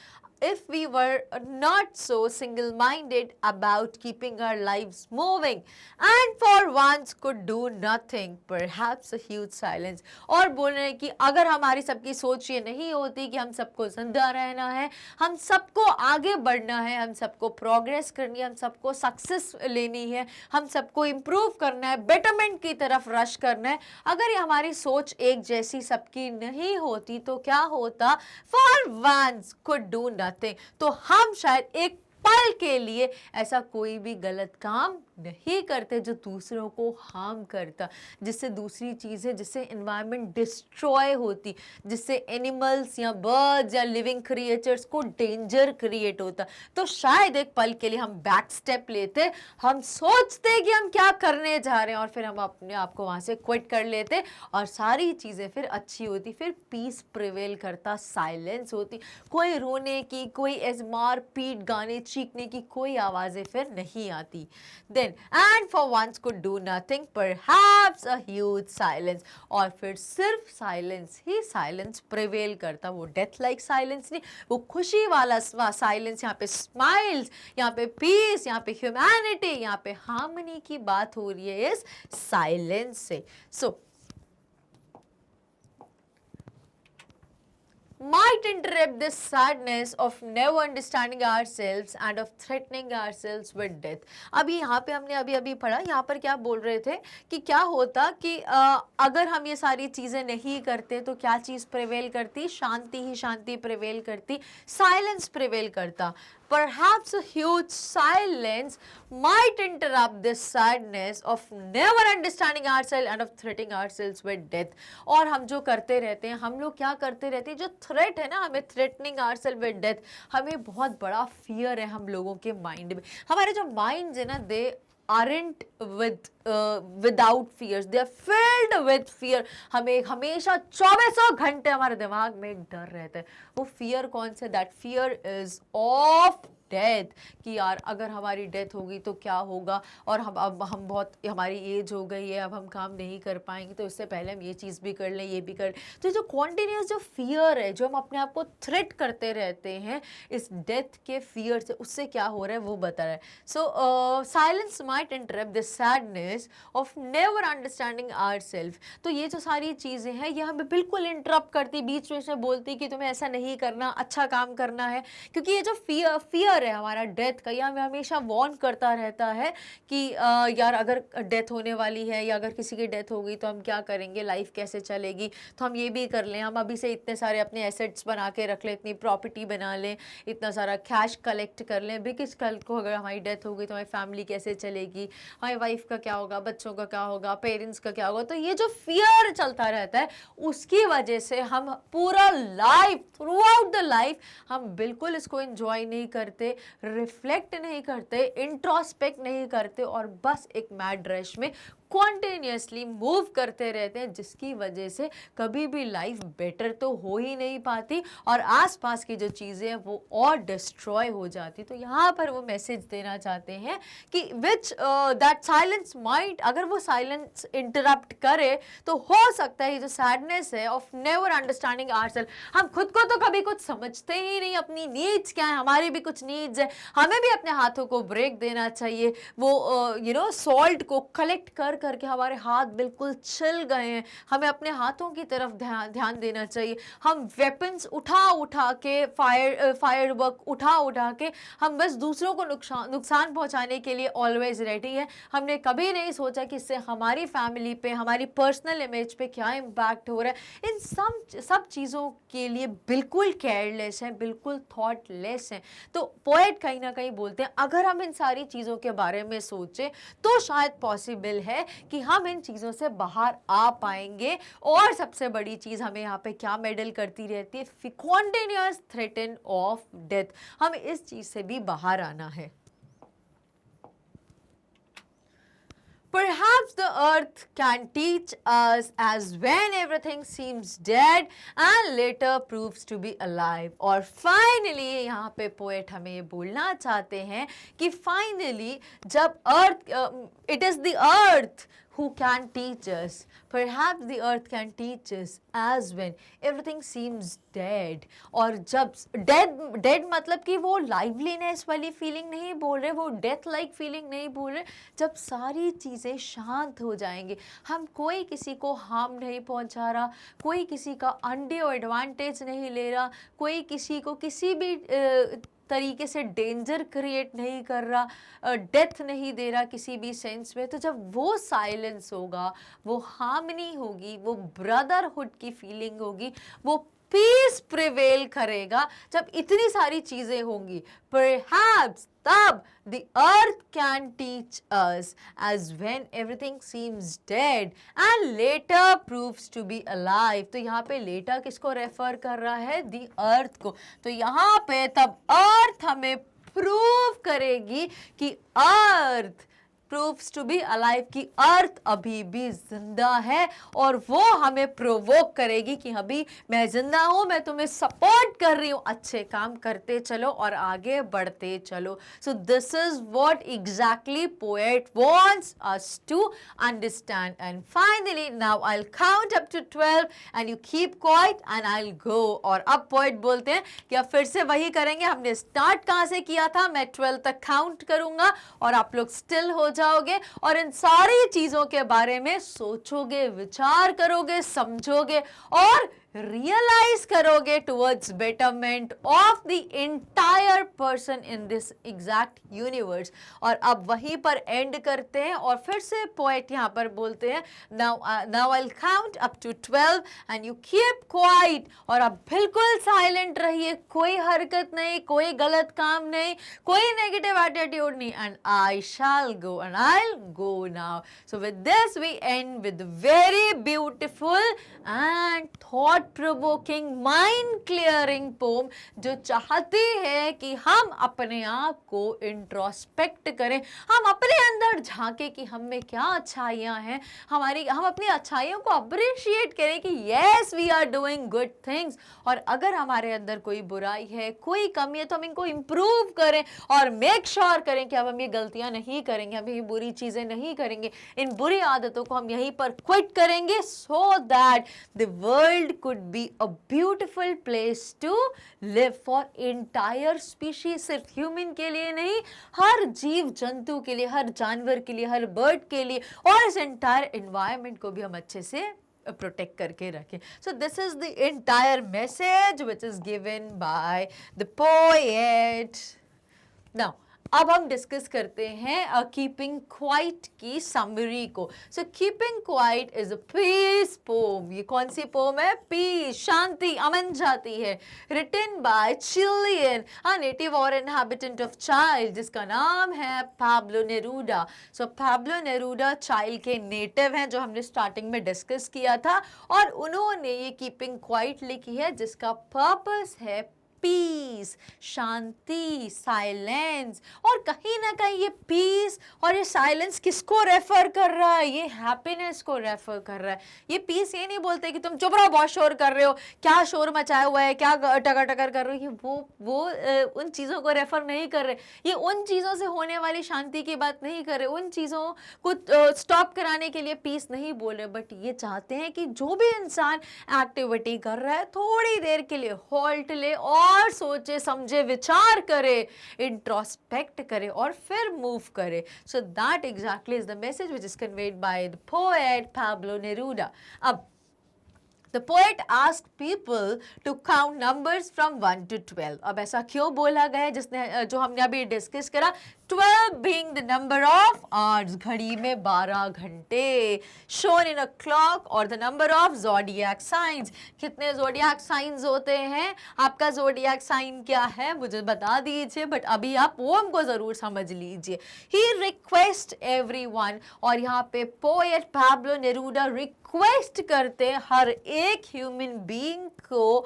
S1: if we were not so single-minded about keeping our lives moving and for once could do nothing, perhaps a huge silence। और बोल रहे हैं कि अगर हमारी सबकी सोच ये नहीं होती कि हम सबको जिंदा रहना है, हम सबको आगे बढ़ना है, हम सबको प्रोग्रेस करनी है, हम सबको सक्सेस लेनी है, हम सबको इम्प्रूव करना है, बेटरमेंट की तरफ रश करना है, अगर ये हमारी सोच एक जैसी सबकी नहीं होती तो क्या होता। For once could do nothing, तो हम शायद एक पल के लिए ऐसा कोई भी गलत काम नहीं करते जो दूसरों को हार्म करता, जिससे दूसरी चीज़ें, जिससे एनवायरनमेंट डिस्ट्रॉय होती, जिससे एनिमल्स या बर्ड्स या लिविंग क्रिएचर्स को डेंजर क्रिएट होता, तो शायद एक पल के लिए हम बैक स्टेप लेते, हम सोचते कि हम क्या करने जा रहे हैं और फिर हम अपने आप को वहाँ से क्विट कर लेते और सारी चीज़ें फिर अच्छी होती, फिर पीस प्रिवेल करता, साइलेंस होती, कोई रोने की, कोई ऐसे मार पीट गाने चीखने की कोई आवाज़ें फिर नहीं आती। Then and for once could do nothing, perhaps a huge silence, और फिर सिर्फ साइलेंस ही साइलेंस प्रिवेल करता, वो डेथ लाइक साइलेंस नहीं, वो खुशी वाला साइलेंस, यहाँ पे स्माइल्स, यहाँ पे पीस, यहाँ पे ह्यूमैनिटी, यहाँ पे हार्मनी की बात हो रही है इस साइलेंस से। सो might interrupt this sadness of never understanding ourselves and of threatening ourselves with death। अभी यहाँ पे हमने अभी अभी पढ़ा, यहाँ पर क्या बोल रहे थे कि क्या होता कि अगर हम ये सारी चीज़ें नहीं करते तो क्या चीज़ प्रिवेल करती, शांति ही शांति प्रिवेल करती, साइलेंस प्रिवेल करता। Perhaps a huge silence might interrupt this sadness of never understanding ourselves and of threatening ourselves with death। और हम जो करते रहते हैं, हम लोग क्या करते रहते हैं, जो थ्रेट है ना हमें, threatening ourselves with death, हमें बहुत बड़ा फियर है हम लोगों के माइंड में। हमारे जो माइंड्स है ना, दे aren't without fears, they are filled with fear। हमें हमेशा 24 घंटे हमारे दिमाग में एक डर रहता है। वो फियर कौन सा? That fear is of death, कि यार अगर हमारी डेथ होगी तो क्या होगा, और अब हम बहुत, हमारी एज हो गई है, अब हम काम नहीं कर पाएंगे, तो इससे पहले हम ये चीज़ भी कर लें, ये भी कर लें। तो जो कॉन्टिन्यूस जो फियर है, जो हम अपने आप को थ्रेट करते रहते हैं इस डेथ के फियर से, उससे क्या हो रहा है वो बता रहा है। So silence might interrupt the sadness of never understanding ourselves. तो ये जो सारी चीज़ें हैं ये हमें बिल्कुल इंटरप्ट करती, बीच में से बोलती कि तुम्हें ऐसा नहीं करना, अच्छा काम करना है, क्योंकि ये जो फियर है हमारा डेथ का, ये हमें हमेशा वार्न करता रहता है कि यार अगर डेथ होने वाली है या अगर किसी की डेथ हो गई तो हम क्या करेंगे, लाइफ कैसे चलेगी, तो हम ये भी कर लें, हम अभी से इतने सारे अपने एसेट्स बना के रख लें, इतनी प्रॉपर्टी बना लें, इतना सारा कैश कलेक्ट कर लें, बिकॉज कल को अगर हमारी डेथ हो गई तो हमारी फैमिली कैसे चलेगी, हमारी वाइफ का क्या होगा, बच्चों का क्या होगा, पेरेंट्स का क्या होगा। तो ये जो फियर चलता रहता है उसकी वजह से हम पूरा life, through out the life, हम बिल्कुल इसको एंजॉय नहीं करते, रिफ्लेक्ट नहीं करते, इंट्रोस्पेक्ट नहीं करते, और बस एक मैड रश में कॉन्टिन्यूसली मूव करते रहते हैं, जिसकी वजह से कभी भी लाइफ बेटर तो हो ही नहीं पाती और आसपास की जो चीज़ें हैं वो और डिस्ट्रॉय हो जाती। तो यहाँ पर वो मैसेज देना चाहते हैं कि विच दैट साइलेंस माइट, अगर वो साइलेंस इंटरप्ट करे तो हो सकता है ये जो सैडनेस है ऑफ नेवर अंडरस्टैंडिंग आवरसेल्फ, हम खुद को तो कभी कुछ समझते ही नहीं, अपनी नीड्स क्या है, हमारी भी कुछ नीड्स है, हमें भी अपने हाथों को ब्रेक देना चाहिए। वो सॉल्ट को कलेक्ट करके हमारे हाथ बिल्कुल छिल गए हैं, हमें अपने हाथों की तरफ ध्यान देना चाहिए। हम वेपन्स उठा के, फायर वर्क उठा के हम बस दूसरों को नुकसान पहुंचाने के लिए ऑलवेज रेडी है। हमने कभी नहीं सोचा कि इससे हमारी फैमिली पे, हमारी पर्सनल इमेज पे क्या इम्पैक्ट हो रहा है। इन सब चीज़ों के लिए बिल्कुल केयरलेस है, बिल्कुल थॉटलेस है। तो पोएट कहीं ना कहीं बोलते हैं अगर हम इन सारी चीज़ों के बारे में सोचें तो शायद पॉसिबल है कि हम इन चीज़ों से बाहर आ पाएंगे। और सबसे बड़ी चीज़ हमें यहाँ पे क्या मेडल करती रहती है, कॉन्टिन्यूअस थ्रेटन ऑफ डेथ, हमें इस चीज़ से भी बाहर आना है। Perhaps the earth can teach us as when everything seems dead and later proves to be alive. और finally यहाँ पे poet हमें ये बोलना चाहते हैं कि finally जब earth it is the earth who can teach us, perhaps the earth can teach us as when everything seems dead. और जब dead मतलब कि वो liveliness वाली फीलिंग नहीं बोल रहे, वो डेथ लाइक फीलिंग नहीं बोल रहे, जब सारी चीज़ें शांत हो जाएंगी, हम कोई किसी को हार्म नहीं पहुंचा रहा, कोई किसी का अनड्यू एडवांटेज नहीं ले रहा, कोई किसी को किसी भी तरीके से डेंजर क्रिएट नहीं कर रहा, डेथ नहीं दे रहा किसी भी सेंस में, तो जब वो साइलेंस होगा, वो हार्मनी होगी, वो ब्रदरहुड की फीलिंग होगी, वो पीस प्रिवेल करेगा, जब इतनी सारी चीजें होंगी, perhaps तब the earth can teach us as when everything seems dead and later proves to be alive. तो यहाँ पे later किसको रेफर कर रहा है, the earth को। तो यहाँ पे तब earth हमें प्रूव करेगी कि earth proves to be alive, कि अर्थ अभी भी जिंदा है, और वो हमें प्रोवोक करेगी कि अभी मैं जिंदा हूँ, मैं तुम्हें सपोर्ट कर रही हूँ, अच्छे काम करते चलो और आगे बढ़ते चलो। So this is what exactly poet wants us to understand. And finally now I will count up to 12 and you keep quiet and I will go. और अब पोएट बोलते हैं कि अब फिर से वही करेंगे, हमने स्टार्ट कहाँ से किया था, मैं 12 तक काउंट करूंगा और आप लोग स्टिल हो जाओगे और इन सारी चीजों के बारे में सोचोगे, विचार करोगे, समझोगे और रियलाइज करोगे towards betterment of the entire person in this exact universe. और अब वहीं पर एंड करते हैं और फिर से पोएट यहाँ पर बोलते हैं now I will count up to 12 and you keep quiet. और अब बिल्कुल साइलेंट रहिए, कोई हरकत नहीं, कोई गलत काम नहीं, कोई नेगेटिव एटीट्यूड नहीं, and I shall go and I will go now. So with this we end with very beautiful and thought provoking mind clearing poem, जो चाहती है कि हम अपने आप को इंट्रोस्पेक्ट करें, हम अपने अंदर झांके कि हम में क्या अच्छाइयाँ हैं, हम अपनी अच्छाइयों को अप्रिशिएट करें कि yes we are doing good things, और अगर हमारे अंदर कोई बुराई है, कोई कमी है, तो हम इनको इम्प्रूव करें और मेक श्योर करें कि अब हम ये गलतियां नहीं करेंगे, हम ये बुरी चीजें नहीं करेंगे, इन बुरी आदतों को हम यहीं पर क्विट करेंगे, so that the world could be a beautiful place to live for entire species। सिर्फ ह्यूमन के लिए नहीं, हर जीव जंतु के लिए, हर जानवर के लिए, हर बर्ड के लिए, और इस एंटायर एनवायरनमेंट को भी हम अच्छे से प्रोटेक्ट करके रखें। सो this is the entire message which is given by the poet. Now अब हम डिस्कस करते हैं कीपिंग क्वाइट की समरी को। So keeping quiet is a peace poem. ये कौन सी पोम है? पीस, शांति, अमन जाती है, written by Chilean, a native और इनहैबिटेंट ऑफ चाइल्ड, जिसका नाम है पाब्लो नेरूडा। सो पाब्लो नेरूडा चाइल्ड के नेटिव हैं, जो हमने स्टार्टिंग में डिस्कस किया था, और उन्होंने ये कीपिंग क्वाइट लिखी है जिसका पर्पस है पीस, शांति, साइलेंस। और कहीं ना कहीं ये पीस और ये साइलेंस किसको रेफर कर रहा है? ये हैप्पीनेस को रेफर कर रहा है। ये पीस ये नहीं बोलते कि तुम चुप रहो, बहुत शोर कर रहे हो, क्या शोर मचाया हुआ है, क्या टकर टकर कर रहे हो, ये वो उन चीज़ों को रेफर नहीं कर रहे। ये उन चीज़ों से होने वाली शांति की बात नहीं कर रहे, उन चीज़ों को स्टॉप कराने के लिए पीस नहीं बोल रहे, बट ये चाहते हैं कि जो भी इंसान एक्टिविटी कर रहा है थोड़ी देर के लिए हॉल्ट ले और सोचे समझे विचार करे, इंट्रोस्पेक्ट करे और फिर मूव करे। So that exactly is the message which is conveyed by the poet Pablo Neruda. अब The poet asked people to count numbers from 1 to 12। अब ऐसा क्यों बोला गया है, जो हमने अभी डिस्कस करा, 12 being the number of hours, घड़ी में 12 घंटे, shown in a clock, और the number of zodiac signs, कितने zodiac signs होते हैं, आपका zodiac sign क्या है मुझे बता दीजिए, बट अभी आप पोएम को जरूर समझ लीजिए. He requests everyone, और यहाँ पे पोएट पाब्लो नेरूडा रिक्वेस्ट करते हैं हर एक ह्यूमन बीइंग को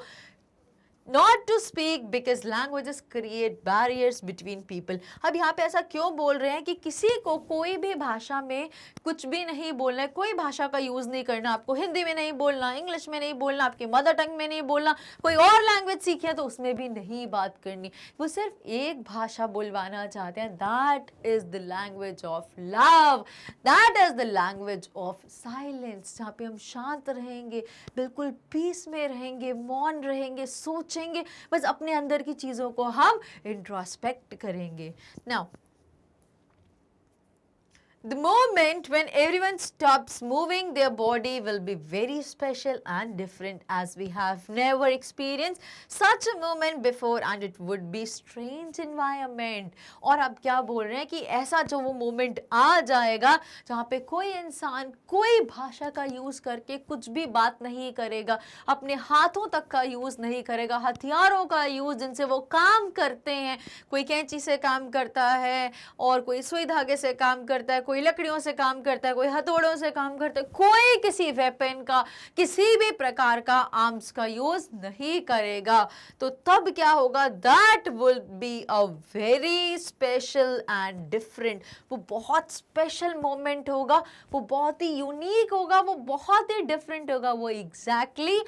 S1: not to speak because languages create barriers between people. अब यहाँ पे ऐसा क्यों बोल रहे हैं कि किसी को कोई भी भाषा में कुछ भी नहीं बोलना है, कोई भाषा का यूज़ नहीं करना, आपको हिंदी में नहीं बोलना, इंग्लिश में नहीं बोलना, आपकी मदर टंग में नहीं बोलना, कोई और लैंग्वेज सीखे तो उसमें भी नहीं बात करनी, वो सिर्फ एक भाषा बोलवाना चाहते हैं. That is the language of love, that is the language of silence, जहाँ पे हम शांत रहेंगे, बिल्कुल पीस में रहेंगे, मौन रहेंगे, सोच बस अपने अंदर की चीजों को हम इंट्रोस्पेक्ट करेंगे. Now the moment when everyone stops moving their body will be very special and different as we have never experienced such a moment before and it would be strange environment. और अब क्या बोल रहे हैं कि ऐसा जो वो मोमेंट आ जाएगा जहाँ पे कोई इंसान कोई भाषा का यूज़ करके कुछ भी बात नहीं करेगा, अपने हाथों तक का यूज़ नहीं करेगा, हथियारों का यूज़ जिनसे वो काम करते हैं, कोई कैंची से काम करता है और कोई सुई धागे से काम करता है, कोई लकड़ियों से काम करता है, कोई हथौड़ों से काम करता है, कोई किसी वेपन का किसी भी प्रकार का आर्म्स का यूज नहीं करेगा. तो तब क्या होगा, that will be a very special and different, वो बहुत स्पेशल मोमेंट होगा, वो बहुत ही यूनिक होगा, वो बहुत ही डिफरेंट होगा, वो एग्जैक्टली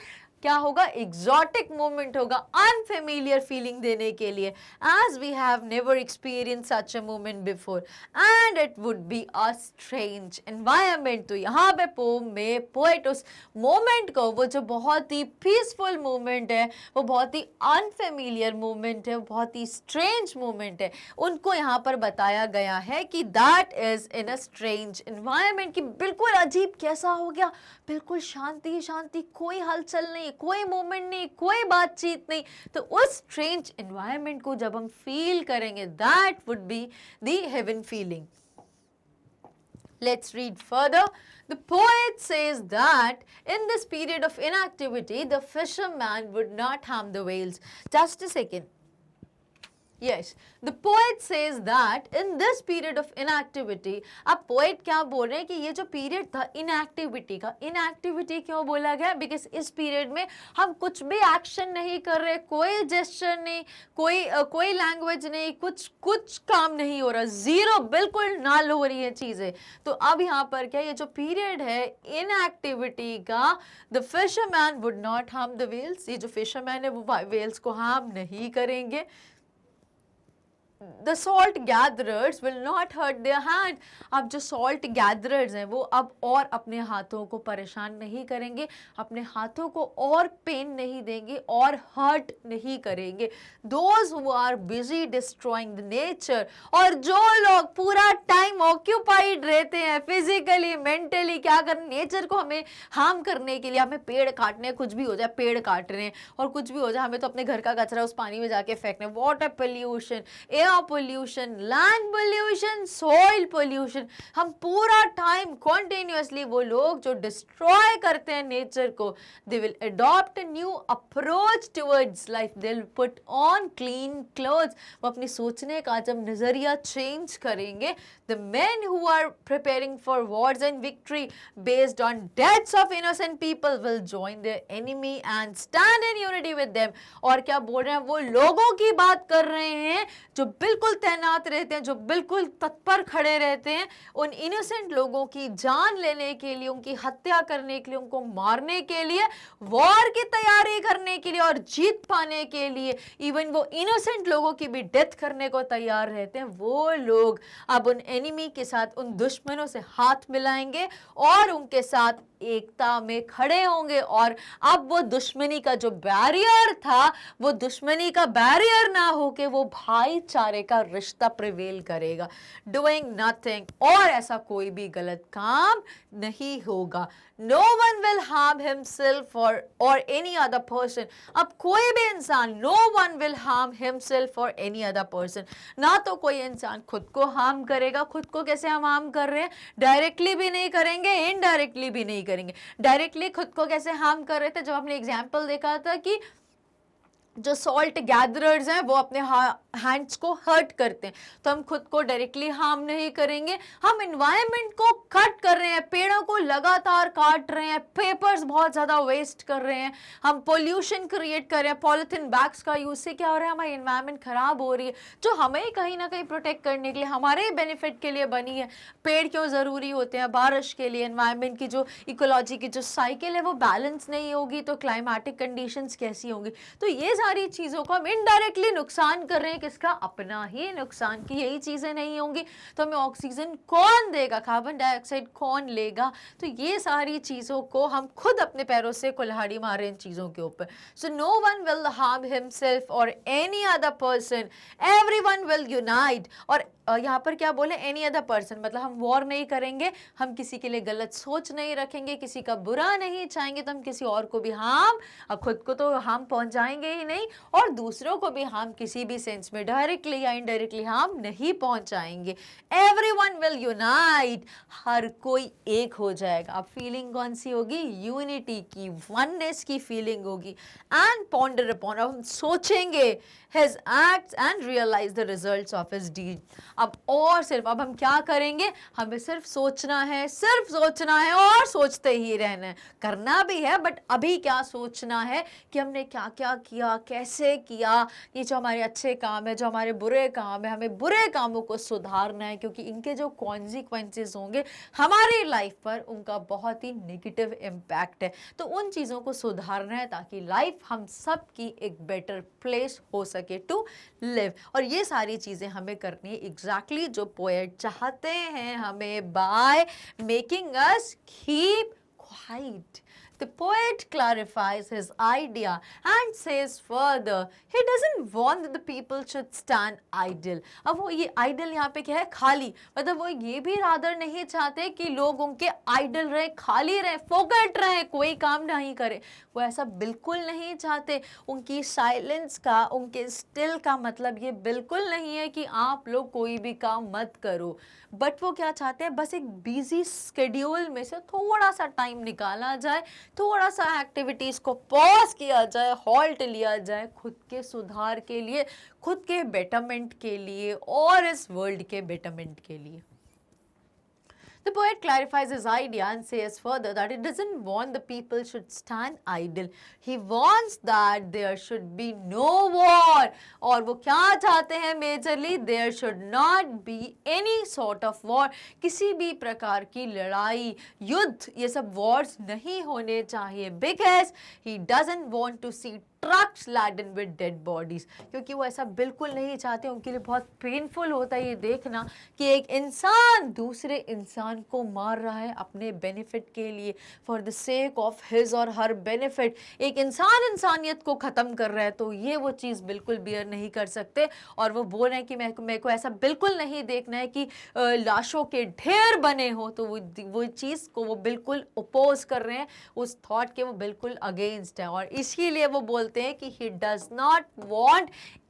S1: क्या होगा, एग्जॉटिक मोमेंट होगा, अनफेमिलियर फीलिंग देने के लिए, as we have never experience such a moment before and it would be a strange environment. तो यहाँ पे पोम में पोएट उस मोमेंट को, वो जो बहुत ही पीसफुल मोमेंट है, वो बहुत ही अनफेमिलियर मोमेंट है, बहुत ही स्ट्रेंज मोमेंट है, उनको यहाँ पर बताया गया है कि that is in a strange environment, कि बिल्कुल अजीब कैसा हो गया, बिल्कुल शांति शांति, कोई हलचल नहीं, कोई मूवमेंट नहीं, कोई बातचीत नहीं. तो उस स्ट्रेंज एनवायरनमेंट को जब हम फील करेंगे, that would be the haven feeling. Let's read further. The poet says that in this period of inactivity, the fisherman would not harm the whales. Just a second. Yes, the poet says that in this period of inactivity, अब poet क्या बोल रहे हैं कि ये जो period था inactivity का, inactivity क्यों बोला गया, because इस period में हम कुछ भी action नहीं कर रहे, कोई gesture नहीं, कोई language नहीं, कुछ काम नहीं हो रहा, zero, बिल्कुल null हो रही है चीज़ें. तो अब यहाँ पर क्या, ये जो period है inactivity का, the fisherman would not harm the whales, ये जो fisherman है वो whales को harm नहीं करेंगे. The salt gatherers will not hurt their hand. अब जो salt gatherers हैं वो अब और अपने हाथों को परेशान नहीं करेंगे, अपने हाथों को और पेन नहीं देंगे और हर्ट नहीं करेंगे. Those who are busy destroying the nature, और जो लोग पूरा टाइम ऑक्यूपाइड रहते हैं फिजिकली मेंटली क्या करने, नेचर को हमें हार्म करने के लिए, हमें पेड़ काटने, कुछ भी हो जाए पेड़ काट रहे हैं, और कुछ भी हो जाए हमें तो अपने घर का कचरा उस पानी में जाके फेंकना, water pollution, air pollution, land pollution, soil pollution, हम पूरा टाइम कॉन्टिन्यूसली, वो लोग जो डिस्ट्रॉय करते हैं नेचर को, they will adopt new approach towards life, they will put on clean clothes, वो अपनी सोचने का जब नजरिया चेंज करेंगे. The men who are preparing for wars and victory based on deaths of innocent people will join their enemy and stand in unity with them. और क्या बोल रहे हैं, वो लोगों की बात कर रहे हैं जो बिल्कुल तैनात रहते हैं, जो बिल्कुल तत्पर खड़े रहते हैं उन इनोसेंट लोगों की जान लेने के लिए, उनकी हत्या करने के लिए, उनको मारने के लिए, वॉर की तैयारी करने के लिए और जीत पाने के लिए, इवन वो इनोसेंट लोगों की भी डेथ करने को तैयार रहते हैं. वो लोग अब उन एनिमी के साथ, उन दुश्मनों से हाथ मिलाएंगे और उनके साथ एकता में खड़े होंगे और अब वो दुश्मनी का जो बैरियर था वो दुश्मनी का बैरियर ना होके वो भाईचारे का रिश्ता प्रिवेल करेगा। डूइंग नथिंग, और ऐसा कोई भी गलत काम नहीं होगा। No one will harm himself और एनी अदर पर्सन। अब कोई भी इंसान, no one will harm himself और एनी अदर पर्सन, ना तो कोई इंसान खुद को हार्म करेगा। खुद को कैसे हम हार्म कर रहे हैं? डायरेक्टली भी नहीं करेंगे, इनडायरेक्टली भी नहीं करेंगे। डायरेक्टली खुद को कैसे हार्म कर रहे थे? जब हमने एग्जाम्पल देखा था कि जो सॉल्ट गैदरर्स हैं वो अपने हैंड्स को हर्ट करते हैं, तो हम खुद को डायरेक्टली हार्म नहीं करेंगे। हम एनवायरनमेंट को कट कर रहे हैं, पेड़ों को लगातार काट रहे हैं, पेपर्स बहुत ज़्यादा वेस्ट कर रहे हैं, हम पोल्यूशन क्रिएट कर रहे हैं, पॉलिथीन बैग्स का यूज से क्या हो रहा है? हमारी एनवायरनमेंट खराब हो रही है, जो हमें कहीं ना कहीं प्रोटेक्ट करने के लिए, हमारे बेनिफिट के लिए बनी है। पेड़ क्यों ज़रूरी होते हैं? बारिश के लिए। एनवायरनमेंट की जो इकोलॉजी की जो साइकिल है वो बैलेंस नहीं होगी तो क्लाइमेटिक कंडीशंस कैसी होंगी? तो ये सारी चीजों को हम इनडायरेक्टली नुकसान कर रहे हैं। किसका? अपना ही नुकसान। की यही चीजें नहीं होंगी तो हमें ऑक्सीजन कौन देगा? कार्बन डाइऑक्साइड कौन लेगा? तो ये सारी चीजों को हम खुद अपने पैरों से कुल्हाड़ी मारे इन चीजों के ऊपर। So no one will harm himself और any other person, everyone will unite. और यहाँ पर क्या बोले? एनी अदर पर्सन, मतलब हम वॉर नहीं करेंगे, हम किसी के लिए गलत सोच नहीं रखेंगे, किसी का बुरा नहीं चाहेंगे, तो हम किसी और को भी हार्म, खुद को तो हार्म पहुंचाएंगे ही नहीं और दूसरों को भी हार्म किसी भी सेंस में डायरेक्टली या इनडायरेक्टली हार्म नहीं पहुंचाएंगे। एवरीवन विल यूनाइट, हर कोई एक हो जाएगा। अब फीलिंग कौन सी होगी? यूनिटी की, वननेस की फीलिंग होगी। एंड पॉन्डर अपॉन, अब हम सोचेंगे his acts and realize the results of his deed। अब और सिर्फ अब हम क्या करेंगे? हमें सिर्फ सोचना है, सिर्फ सोचना है और सोचते ही रहना है। करना भी है बट अभी क्या सोचना है कि हमने क्या क्या किया, कैसे किया, ये जो हमारे अच्छे काम है, जो हमारे बुरे काम है, हमें बुरे कामों को सुधारना है क्योंकि इनके जो कॉन्सिक्वेंसेस होंगे हमारी लाइफ पर, उनका बहुत ही नेगेटिव इम्पैक्ट है। तो उन चीज़ों को सुधारना है ताकि लाइफ हम सब की एक बेटर प्लेस हो सके टू लिव। और ये सारी चीज़ें हमें करनी है एग्जैक्टली जो पोएट चाहते हैं हमें, by making us keep quiet. The poet clarifies his idea and says further, he doesn't want that the people should stand idle। अब वो ये idle यहाँ पे क्या है? खाली। मतलब वो ये भी रादर नहीं चाहते कि लोग उनके idle रहे, खाली रहे, फोकट रहे, कोई काम नहीं करे। वो ऐसा बिल्कुल नहीं चाहते। उनकी साइलेंस का, उनके स्टिल का मतलब ये बिल्कुल नहीं है कि आप लोग कोई भी काम मत करो, बट वो क्या चाहते हैं? बस एक बिजी स्केड्यूल में से थोड़ा सा टाइम निकाला जाए, थोड़ा सा एक्टिविटीज़ को पॉज किया जाए, हॉल्ट लिया जाए खुद के सुधार के लिए, खुद के बेटरमेंट के लिए और इस वर्ल्ड के बेटरमेंट के लिए। The poet clarifies his idea and says further that he doesn't want the people should stand idle. He wants that there should be no war. और वो क्या चाहते हैं majorly? There should not be any sort of war. किसी भी प्रकार की लड़ाई, युद्ध, ये सब wars नहीं होने चाहिए। Because he doesn't want to see trucks laden with dead bodies। क्योंकि वो ऐसा बिल्कुल नहीं चाहते, उनके लिए बहुत पेनफुल होता है ये देखना कि एक इंसान दूसरे इंसान को मार रहा है अपने बेनिफिट के लिए, for the sake of his और हर बेनिफिट। एक इंसान इंसानियत को ख़त्म कर रहा है तो ये वो चीज़ बिल्कुल बियर नहीं कर सकते। और वो बोल रहे हैं कि मेरे को ऐसा बिल्कुल नहीं देखना है कि लाशों के ढेर बने हो, तो वो चीज़ को वो बिल्कुल अपोज कर रहे हैं, उस थॉट के वो बिल्कुल अगेंस्ट है। और इसीलिए वो बोलते हैं कि he does not want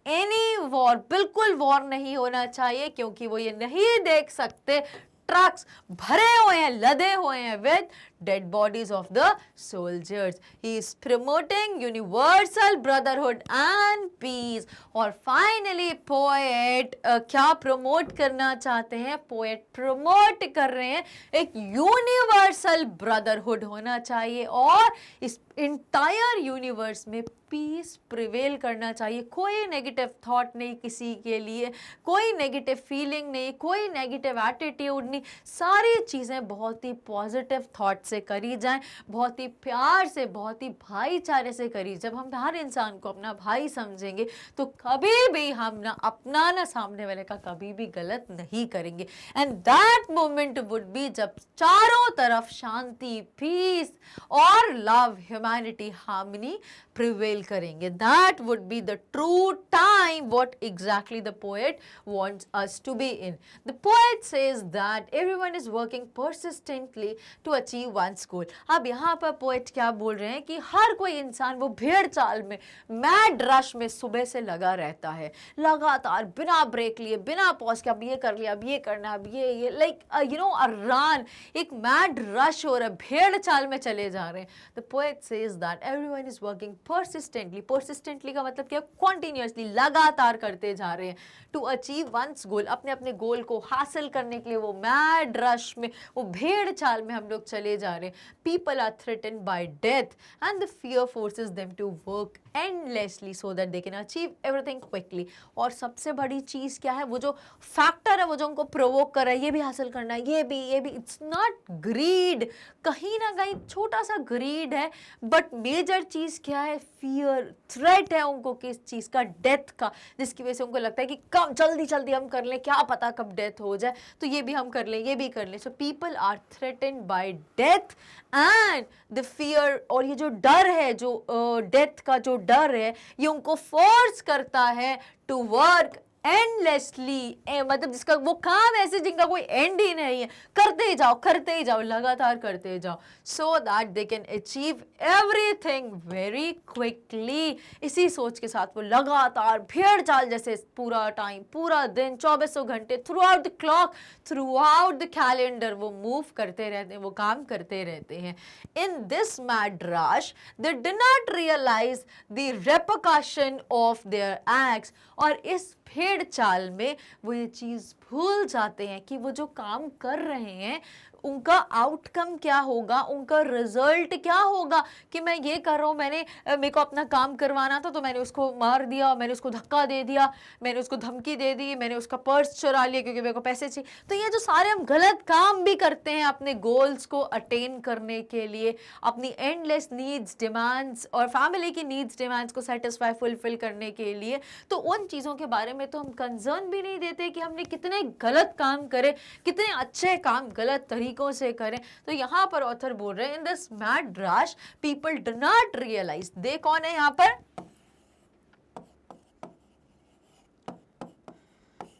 S1: any war, बिल्कुल वॉर नहीं होना चाहिए क्योंकि वो ये नहीं देख सकते ट्रक्स भरे हुए हैं, लदे हुए हैं with dead bodies of the soldiers। He is promoting universal brotherhood and peace। और finally poet क्या प्रमोट करना चाहते हैं? poet प्रमोट कर रहे हैं एक यूनिवर्सल ब्रदरहुड होना चाहिए और इस इंटायर यूनिवर्स में पीस प्रिवेल करना चाहिए। कोई नेगेटिव थॉट नहीं किसी के लिए, कोई नेगेटिव फीलिंग नहीं, कोई नेगेटिव एटीट्यूड नहीं, सारी चीज़ें बहुत ही पॉजिटिव थॉट से करी जाए, बहुत ही प्यार से, बहुत ही भाईचारे से करी। जब हम हर इंसान को अपना भाई समझेंगे तो कभी भी हम ना अपना ना सामने वाले का कभी भी गलत नहीं करेंगे। And that moment would be जब चारों तरफ शांति, पीस और लव, ह्यूमैनिटी, हार्मनी प्रिवेल करेंगे। That would be the true time what exactly the poet wants us to be in. The poet says that everyone is working persistently to achieve one's goal. अब यहाँ पर पोएट क्या बोल रहे हैं कि हर कोई इंसान वो भेड़ चाल में, मैड रश में सुबह से लगा रहता है, लगातार बिना ब्रेक लिए, बिना पॉज के, अब ये कर लिया, अब ये करना, अब ये लाइक अ रन, एक मैड रश हो रहा है, भेड़ चाल में चले जा रहे हैं। The poet says that everyone is working persistently. persistently का मतलब क्या? continuously, लगातार करते जा रहे हैं। to achieve one's goal, अपने अपने गोल को हासिल करने के लिए वो मैड रश में, वो भेड़ चाल में हम लोग चले जा रहे हैं। people are threatened by death and the fear forces them to work endlessly so that they can achieve everything quickly. और सबसे बड़ी चीज़ क्या है? वो जो फैक्टर है, वो जो उनको प्रोवोक कर रहा है, ये भी हासिल करना है, ये भी, इट्स नॉट ग्रीड, कहीं ना कहीं छोटा सा ग्रीड है, बट मेजर चीज़ क्या है? फियर, थ्रेट है उनको किस चीज़ का? डेथ का, जिसकी वजह से उनको लगता है कि कम जल्दी जल्दी हम कर लें, क्या पता कब डेथ हो जाए, तो ये भी हम कर लें, ये भी कर लें। So people are threatened by death and the fear, और ये जो डर है, जो डेथ का जो डर है, ये उनको फोर्स करता है टू वर्क एंडलेसली, मतलब जिसका वो काम ऐसे जिनका कोई एंड ही नहीं है, करते ही जाओ, लगातार करते जाओ, so that they can achieve everything very quickly. इसी सोच के साथ वो लगातार भेड़ चाल जैसे पूरा टाइम, पूरा दिन, 24 घंटे, throughout the clock, throughout the calendar वो मूव करते रहते हैं, वो काम करते रहते हैं। In this mad rush they do not realise the repercussion of their acts, और इस भेड़ चाल में वो ये चीज़ भूल जाते हैं कि वो जो काम कर रहे हैं उनका आउटकम क्या होगा, उनका रिजल्ट क्या होगा। कि मैं ये कर रहा हूँ, मेरे को अपना काम करवाना था तो मैंने उसको मार दिया, मैंने उसको धक्का दे दिया, मैंने उसको धमकी दे दी, मैंने उसका पर्स चुरा लिया क्योंकि मेरे को पैसे चाहिए। तो ये जो सारे हम गलत काम भी करते हैं अपने गोल्स को अटेन करने के लिए, अपनी एंडलेस नीड्स, डिमांड्स और फैमिली की नीड्स, डिमांड्स को सेटिस्फाई, फुलफिल करने के लिए, तो उन चीज़ों के बारे में तो हम कंसर्न भी नहीं देते कि हमने कितने गलत काम करे, कितने अच्छे काम गलत तरीकों से करें। तो यहाँ पर ऑथर बोल रहे हैं, in this mad rush people do not realise, they कौन है यहाँ पर?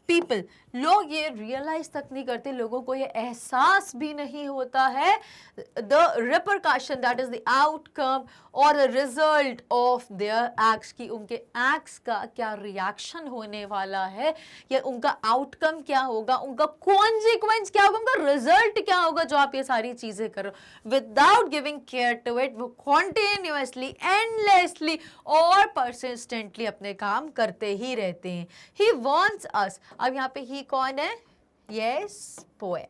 S1: पीपल, लोग ये रियलाइज तक नहीं करते, लोगों को ये एहसास भी नहीं होता है the repercussion, that is the outcome और the result of their acts, की उनके एक्ट्स का क्या रिएक्शन होने वाला है, या उनका आउटकम क्या होगा, उनका कॉन्सिक्वेंस क्या होगा, उनका रिजल्ट क्या होगा जो आप ये सारी चीजें करो। Without giving care to it, वो कॉन्टिन्यूसली, एंडलेसली और परसिस्टेंटली अपने काम करते ही रहते हैं। ही वॉन्ट्स अस, अब यहाँ पे ही कौन है? Yes, poet.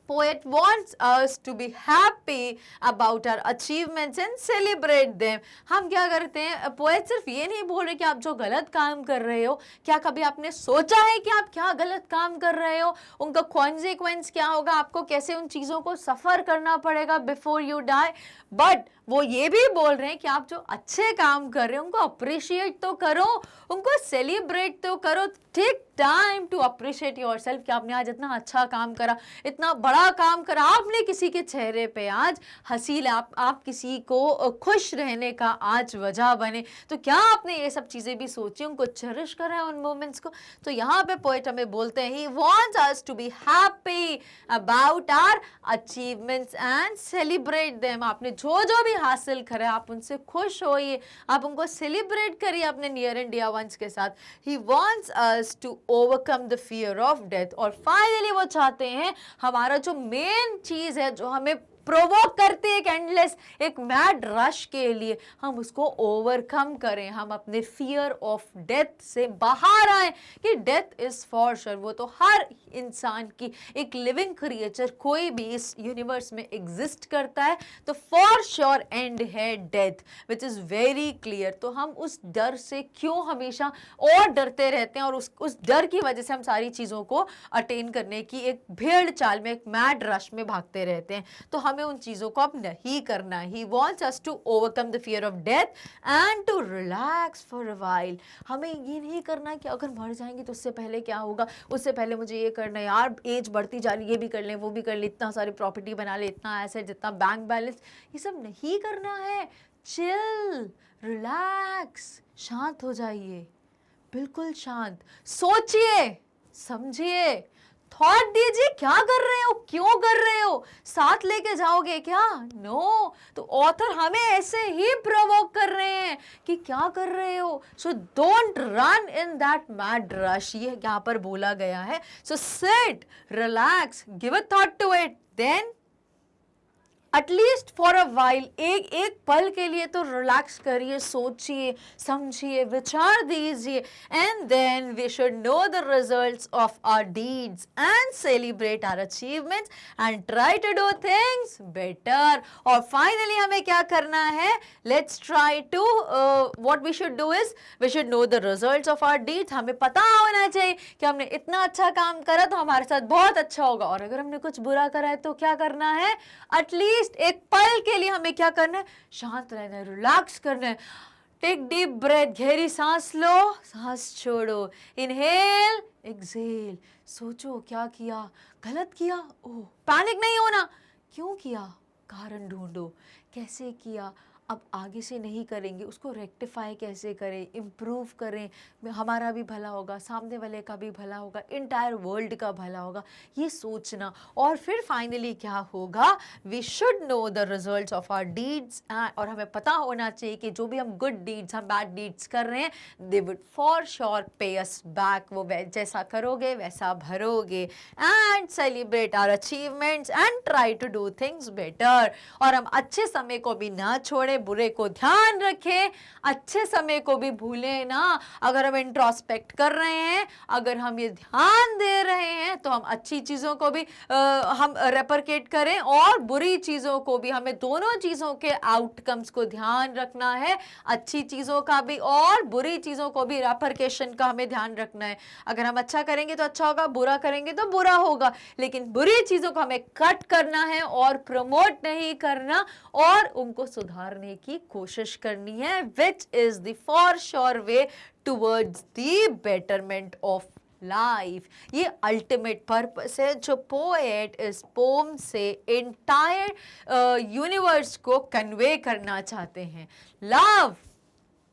S1: Poet wants us to be happy about our achievements and celebrate them. हम क्या करते हैं? पोएट सिर्फ ये नहीं बोल रहे कि आप जो गलत काम कर रहे हो, क्या कभी आपने सोचा है कि आप क्या गलत काम कर रहे हो, उनका कॉन्सिक्वेंस क्या होगा, आपको कैसे उन चीज़ों को सफ़र करना पड़ेगा बिफोर यू डाई। बट वो ये भी बोल रहे हैं कि आप जो अच्छे काम कर रहे हो उनको अप्रिशिएट तो करो, उनको सेलिब्रेट तो करो, take time to appreciate yourself कि आपने आज इतना अच्छा काम करा, इतना बड़ा काम करा, आपने किसी के चेहरे पे आज हंसी, आप किसी को खुश रहने का आज वजह बने। तो क्या आपने ये सब चीज़ें भी सोची, उनको चेरिश करा है उन मोमेंट्स को। तो यहाँ पे पोएट हमें बोलते हैं, he wants us to be happy about our achievements and celebrate them. आपने जो जो भी हासिल करा आप उनसे खुश होइए, आप उनको सेलिब्रेट करिए अपने नियर एंड डियर वंस के साथ। He wants us to overcome the fear of death, और फाइनली वो चाहते हैं हमारा जो मेन चीज़ है जो हमें प्रोवोक करते हैं एक एंडलेस, एक मैड रश के लिए, हम उसको ओवरकम करें, हम अपने फियर ऑफ डेथ से बाहर आए कि डेथ इज फॉर श्योर। वो तो हर इंसान की, एक लिविंग क्रिएचर कोई भी इस यूनिवर्स में एग्जिस्ट करता है तो फॉर श्योर एंड है death, which is very clear. तो हम उस डर से क्यों हमेशा और डरते रहते हैं, और उस डर की वजह से हम सारी चीजों को अटेन करने की एक भेड़ चाल में, एक मैड रश में भागते रहते हैं। तो हमें उन चीजों को अब नहीं करना। He wants us to overcome the fear of death and to relax for a while. हमें ये नहीं करना कि अगर मर जाएंगे तो उससे पहले क्या होगा, उससे पहले मुझे ये करना है, यार एज बढ़ती जा रही है, ये भी कर लें, वो भी कर लें, इतना सारी प्रॉपर्टी बना ले, इतना एसेट, जितना बैंक बैलेंस, ये सब नहीं करना है। चिल, रिलैक्स, शांत हो जाइए, बिल्कुल शांत, सोचिए, समझिए, थॉट दीजिए, क्या कर रहे हो, क्यों कर रहे हो, साथ लेके जाओगे क्या? नो। तो ऑथर हमें ऐसे ही प्रोवोक कर रहे हैं कि क्या कर रहे हो, so don't run in that mad rush, ये यहाँ पर बोला गया है। So sit, relax, give a thought to it, then at least for a while, एक पल के लिए तो रिलैक्स करिए, सोचिए, समझिए, विचार दीजिए, and then we should know the results of our deeds and celebrate our achievements and try to do things better. और फाइनली हमें क्या करना है, let's try to, what we should do is we should know the results of our deeds. हमें पता होना चाहिए कि हमने इतना अच्छा काम करा तो हमारे साथ बहुत अच्छा होगा, और अगर हमने कुछ बुरा करा है तो क्या करना है, एटलीस्ट एक पल के लिए हमें क्या करना है, शांत रहना है, रिलैक्स करना है। टेक डीप ब्रेथ, गहरी सांस लो, सांस छोड़ो, इनहेल, एक्सहेल। सोचो क्या किया, गलत किया, ओह पैनिक नहीं होना, क्यों किया, कारण ढूंढो, कैसे किया, अब आगे से नहीं करेंगे, उसको रेक्टिफाई कैसे करें, इम्प्रूव करें, हमारा भी भला होगा, सामने वाले का भी भला होगा, इंटायर वर्ल्ड का भला होगा, ये सोचना। और फिर फाइनली क्या होगा, we should know the results of our deeds, और हमें पता होना चाहिए कि जो भी हम गुड डीड्स, हम बैड डीड्स कर रहे हैं, दे वुड फॉर श्योर पे अस बैक, वो जैसा करोगे वैसा भरोगे। And celebrate our achievements and try to do things better. और हम अच्छे समय को भी ना छोड़ें, बुरे को ध्यान रखें, अच्छे समय को भी भूलें ना। अगर हम इंट्रोस्पेक्ट कर रहे हैं, अगर हम ये ध्यान दे रहे हैं, तो हम अच्छी चीजों को भी हम रेपरकेट करें, और बुरी चीजों को भी। हमें दोनों चीजों के आउटकम्स को ध्यान रखना है, अच्छी चीजों का भी और बुरी चीजों को भी, रेपरकेशन का हमें ध्यान रखना है। अगर हम अच्छा करेंगे तो अच्छा होगा, बुरा करेंगे तो बुरा होगा, लेकिन बुरी चीजों को हमें कट करना है और प्रमोट नहीं करना, और उनको सुधारने की कोशिश करनी है, which is the for sure way towards the betterment of life. ये अल्टीमेट पर्पस है जो पोएट इस पोम से इंटायर यूनिवर्स को कन्वे करना चाहते हैं। Love,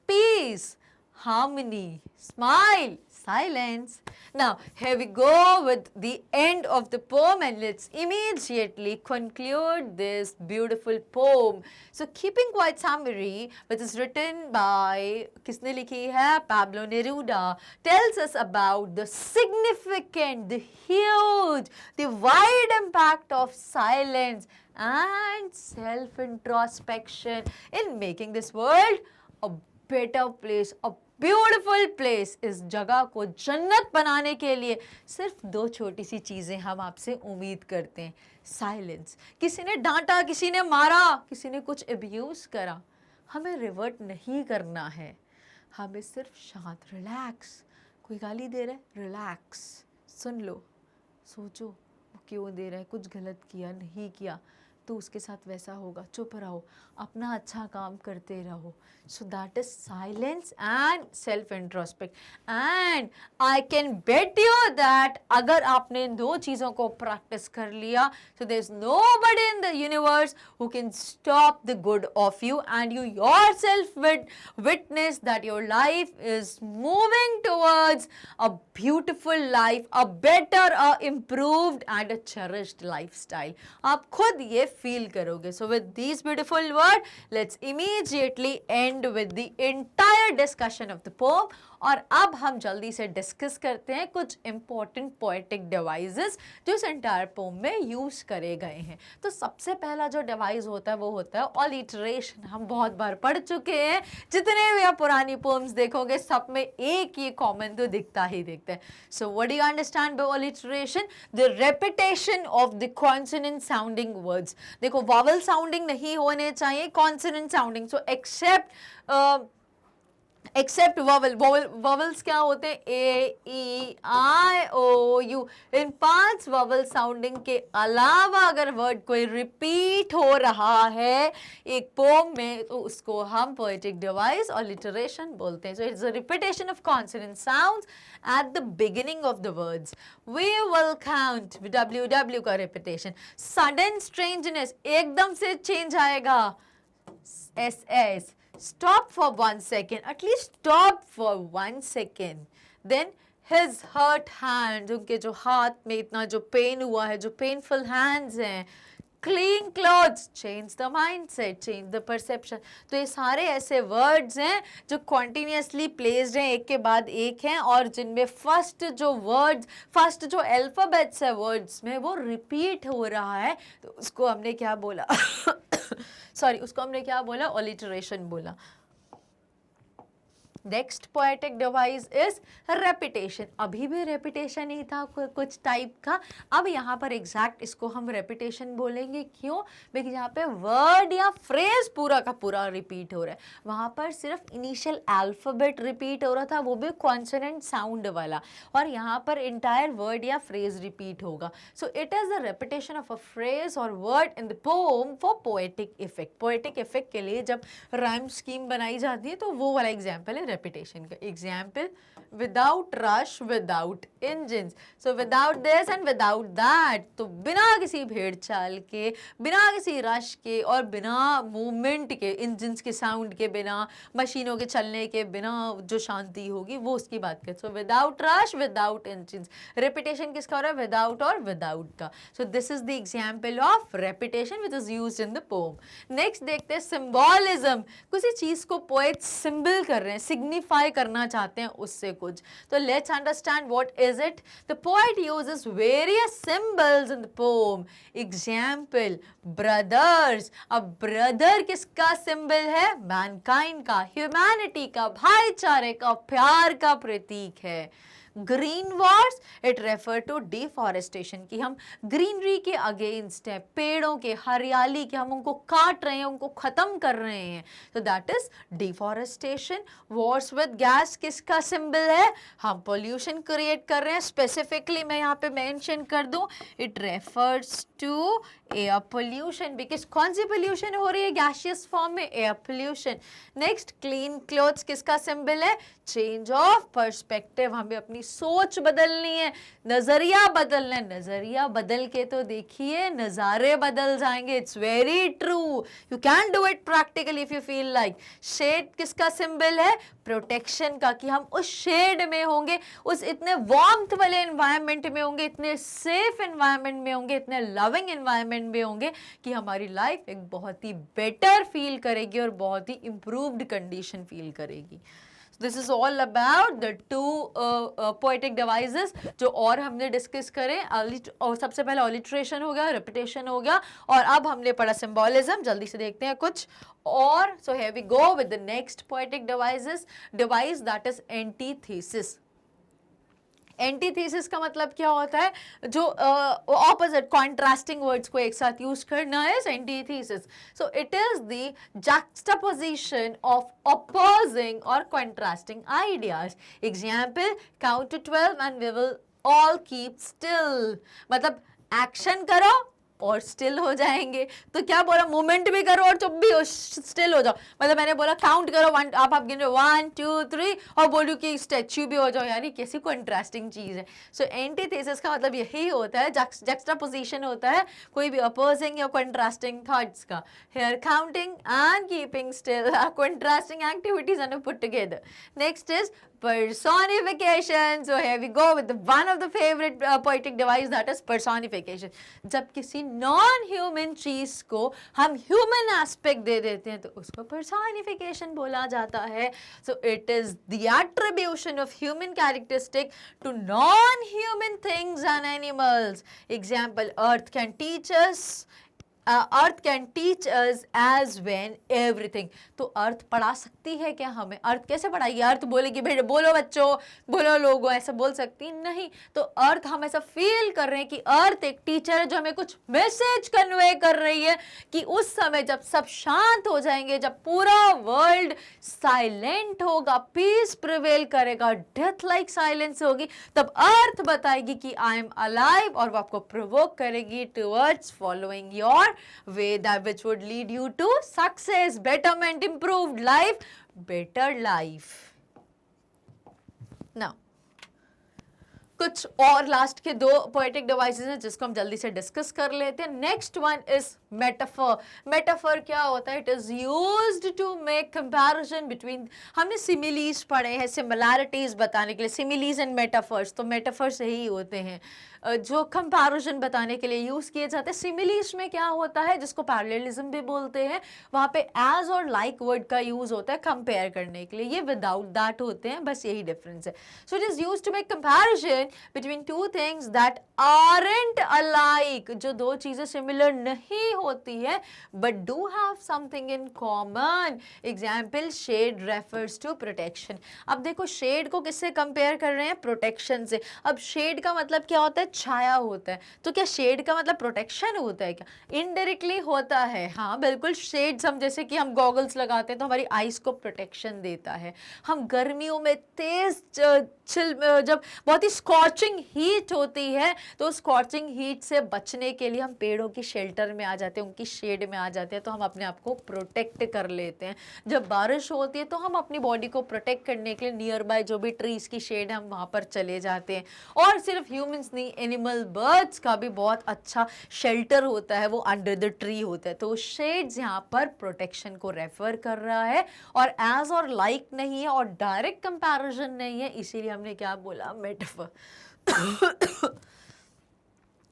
S1: peace, harmony, smile, silence. Now, here we go with the end of the poem, and let's immediately conclude this beautiful poem. So, keeping quite summary, which is written by, किसने लिखी है, Pablo Neruda, tells us about the significant, the huge, the wide impact of silence and self-introspection in making this world a better place, a beautiful place. इस जगह को जन्नत बनाने के लिए सिर्फ दो छोटी सी चीज़ें हम आपसे उम्मीद करते हैं। साइलेंस, किसी ने डांटा, किसी ने मारा, किसी ने कुछ अब्यूज़ करा, हमें रिवर्ट नहीं करना है, हमें सिर्फ शांत, रिलैक्स। कोई गाली दे रहा है, रिलैक्स, सुन लो, सोचो वो क्यों दे रहा है, कुछ गलत किया, नहीं किया तो उसके साथ वैसा होगा, चुप रहो, अपना अच्छा काम करते रहो। So that is silence and self introspect. And I can bet you that अगर आपने इन दो चीज़ों को प्रैक्टिस कर लिया, so there is nobody in the universe who can stop the good of you, and you yourself witness that your life is moving towards a beautiful life, a better, a improved and a cherished lifestyle. आप खुद ये फील करोगे। So with these beautiful words, let's immediately end with the entire discussion of the poem. और अब हम जल्दी से डिस्कस करते हैं कुछ इंपॉर्टेंट पोएटिक डिवाइसेस जो इस एंटायर पोम में यूज करे गए हैं। तो सबसे पहला जो डिवाइस होता है वो होता है ऑलिटरेशन। हम बहुत बार पढ़ चुके हैं, जितने भी आप पुरानी पोम्स देखोगे सब में एक ये कॉमन तो दिखता ही दिखता है। So what do you understand by alliteration? The repetition of the consonant sounding words. देखो वॉवल साउंडिंग नहीं होने चाहिए, consonant sounding. So except vowels क्या होते हैं? A E I O U. इन 5 वॉवल साउंडिंग के अलावा अगर वर्ड कोई रिपीट हो रहा है एक पोम में तो उसको हम पोएटिक डिवाइस ऑलिटरेशन बोलते हैं। So it's a repetition of consonant sounds at the beginning of the words. We will count, WW का रिपीटेशन। सडन स्ट्रेंजनेस, एकदम से चेंज आएगा, SS। Stop for 1 second, at least stop for 1 second. Then his hurt hands, उनके जो हाथ में इतना जो पेन हुआ है, जो पेनफुल हैंड्स हैं। Clean clothes, change the mindset, change the perception। तो ये सारे ऐसे वर्ड्स हैं जो कॉन्टिन्यूसली प्लेस्ड हैं, एक के बाद एक हैं, और जिनमें फर्स्ट जो अल्फाबेट्स है वर्ड्स में वो रिपीट हो रहा है। तो उसको हमने क्या बोला? उसको हमने क्या बोला? ऑलिटरेशन बोला। Next poetic device is repetition. अभी भी रेपिटेशन ही था कुछ टाइप का, अब यहाँ पर एग्जैक्ट इसको हम रेपिटेशन बोलेंगे। क्यों? बिकॉज यहाँ पे वर्ड या फ्रेज पूरा का पूरा रिपीट हो रहा है। वहाँ पर सिर्फ इनिशियल अल्फाबेट रिपीट हो रहा था, वो भी कॉन्सोनेंट साउंड वाला, और यहाँ पर इंटायर वर्ड या फ्रेज रिपीट होगा। So it is the repetition of a phrase और word in the poem for poetic effect. Poetic effect के लिए जब राइम स्कीम बनाई जाती है तो वो वाला एग्जाम्पल है रेपिटेशन का। Example, without rush without engine. So without this and without that, तो बिना किसी भेड़ चाल के, बिना किसी रश के और बिना मूवमेंट के, इंजन के साउंड के बिना, मशीनों के चलने के बिना जो शांति होगी वो उसकी बात करते। So without rush without engine. Repetition किसका हो रहा है? विदाउट और विदाउट का। सो this is the example of repetition which is used in the pome. Next देखते हैं सिंबॉलिज्म। किसी चीज को पोएट सिंबल कर रहे हैं, सिग्निफाई करना चाहते हैं उससे कुछ। तो let's understand what is it. The poet uses various symbols in the poem. Example, brothers. अब ब्रदर किसका सिंबल है? मैनकाइंड का, ह्यूमैनिटी का, भाईचारे का, प्यार का प्रतीक है। Green wars, it refer to deforestation, कि हम ग्रीनरी के अगेंस्ट है, पेड़ों के, हरियाली के, हम उनको काट रहे हैं, उनको खत्म कर रहे हैं। तो that is deforestation. Wars with gas किसका सिंबल है? हम पोल्यूशन क्रिएट कर रहे हैं। स्पेसिफिकली मैं यहाँ पे मेंशन कर दूं, it refers to air pollution, because कौन सी पोल्यूशन हो रही है गैसियस फॉर्म में? Air pollution. Next, clean clothes किसका सिंबल है? चेंज ऑफ पर्सपेक्टिव, हमें अपनी सोच बदलनी है, नजरिया बदलना है। नजरिया बदल के तो देखिए नजारे बदल जाएंगे। It's very true, you can do it practically if you feel like. Shade किसका सिंबल है? प्रोटेक्शन का, कि हम उस शेड में होंगे, उस इतने वार्मथ वाले एनवायरनमेंट में होंगे, इतने सेफ एनवायरनमेंट में होंगे, इतने लविंग एनवायरनमेंट में होंगे कि हमारी लाइफ एक बहुत ही बेटर फील करेगी और बहुत ही इंप्रूव्ड कंडीशन फील करेगी। This is all about the 2 poetic devices जो और हमने डिस्कस करें। और सबसे पहले ऑलिटरेशन हो गया, रेपिटेशन हो गया, और अब हमने पढ़ा सिंबॉलिज्म। जल्दी से देखते हैं कुछ और। So here we go with the next poetic device that is antithesis. Antithesis का मतलब क्या होता है? जो ऑपोजिट कॉन्ट्रास्टिंग वर्ड्स को एक साथ यूज करना है antithesis. So it is the juxtaposition of opposing or contrasting ideas. Example, count to 12 and we will all keep still. मतलब एक्शन करो और स्टिल हो जाएंगे। तो क्या बोला? मूवमेंट भी करो और चुप भी हो, स्टिल हो जाओ। मतलब मैंने बोला काउंट करो, आप गिन रहे हो 1 2 3 और बोलूँ कि स्टैच्यू भी हो जाओ, यानी कैसी कोई इंटरेस्टिंग चीज़ है। सो एंटीथेसिस का मतलब यही होता है, जक्सटापोजिशन होता है कोई भी अपोजिंग या कंट्रास्टिंग थॉट्स का। Here counting and keeping still are contrasting activities and put together. Next is personification. So here we go with the one of the favorite poetic device, that is personification. जब किसी non human चीज को हम human aspect दे देते हैं तो उसको personification बोला जाता है. So it is the attribution of human characteristic to non human things and animals. Example, earth can teach us as when everything. तो अर्थ पढ़ा सकती है क्या हमें? अर्थ कैसे पढ़ाएगी? अर्थ बोलेगी बेटे बोलो बच्चों, बोलो लोगों, ऐसा बोल सकती नहीं. तो अर्थ हम ऐसा फील कर रहे हैं कि अर्थ एक टीचर है जो हमें कुछ मैसेज कन्वे कर रही है कि उस समय जब सब शांत हो जाएंगे, जब पूरा वर्ल्ड साइलेंट होगा, पीस प्रिवेल करेगा, डेथ लाइक साइलेंस होगी, तब अर्थ बताएगी कि आई एम अलाइव, और वो आपको प्रोवोक करेगी towards following your way, that which would lead you to success, betterment, improved life, better life. Now कुछ और लास्ट के दो पोएटिक डिवाइसेस हैं जिसको हम जल्दी से डिस्कस कर लेते हैं. Next one is metaphor. Metaphor क्या होता है? It is used to make comparison between, हमने सिमिलीज पढ़े हैं सिमिलैरिटीज बताने के लिए, सिमिलीज एंड मेटाफर्स. तो मेटाफर्स यही होते हैं जो कंपैरिजन बताने के लिए यूज किए जाते हैं. सिमिलीज में क्या होता है, जिसको पैरेललिज्म भी बोलते हैं, वहां पे एज और लाइक वर्ड का यूज होता है कंपेयर करने के लिए. ये विदाउट दैट होते हैं, बस यही डिफरेंस है. So it is used to make comparison between two things that aren't alike, जो दो चीजें सिमिलर नहीं होती है but do have something in common. Example, shade refers to protection. अब देखो shade को किससे कंपेयर कर रहे हैं? प्रोटेक्शन से. अब shade का मतलब क्या होता है? छाया होता है. तो क्या shade का मतलब प्रोटेक्शन होता है क्या? इनडायरेक्टली होता है. हाँ बिल्कुल. शेड्स हम जैसे कि हम गॉगल्स लगाते हैं तो हमारी आईज को प्रोटेक्शन देता है. हम गर्मियों में तेज जब बहुत ही स्कॉचिंग हीट होती है तो स्कॉचिंग हीट से बचने के लिए हम पेड़ों की शेल्टर में आ जाते हैं, उनकी शेड में आ जाते हैं, तो हम अपने आप को प्रोटेक्ट कर लेते हैं. जब बारिश होती है तो हम अपनी बॉडी को प्रोटेक्ट करने के लिए नियर बाय जो भी ट्रीज की शेड है हम वहां पर चले जाते हैं. और सिर्फ ह्यूमंस नहीं, एनिमल बर्ड्स का भी बहुत अच्छा शेल्टर होता है, वो अंडर द ट्री होता है. तो शेड्स यहाँ पर प्रोटेक्शन को रेफर कर रहा है और एज और लाइक नहीं है और डायरेक्ट कंपैरिजन नहीं है, इसीलिए हमने क्या बोला? Metaphor.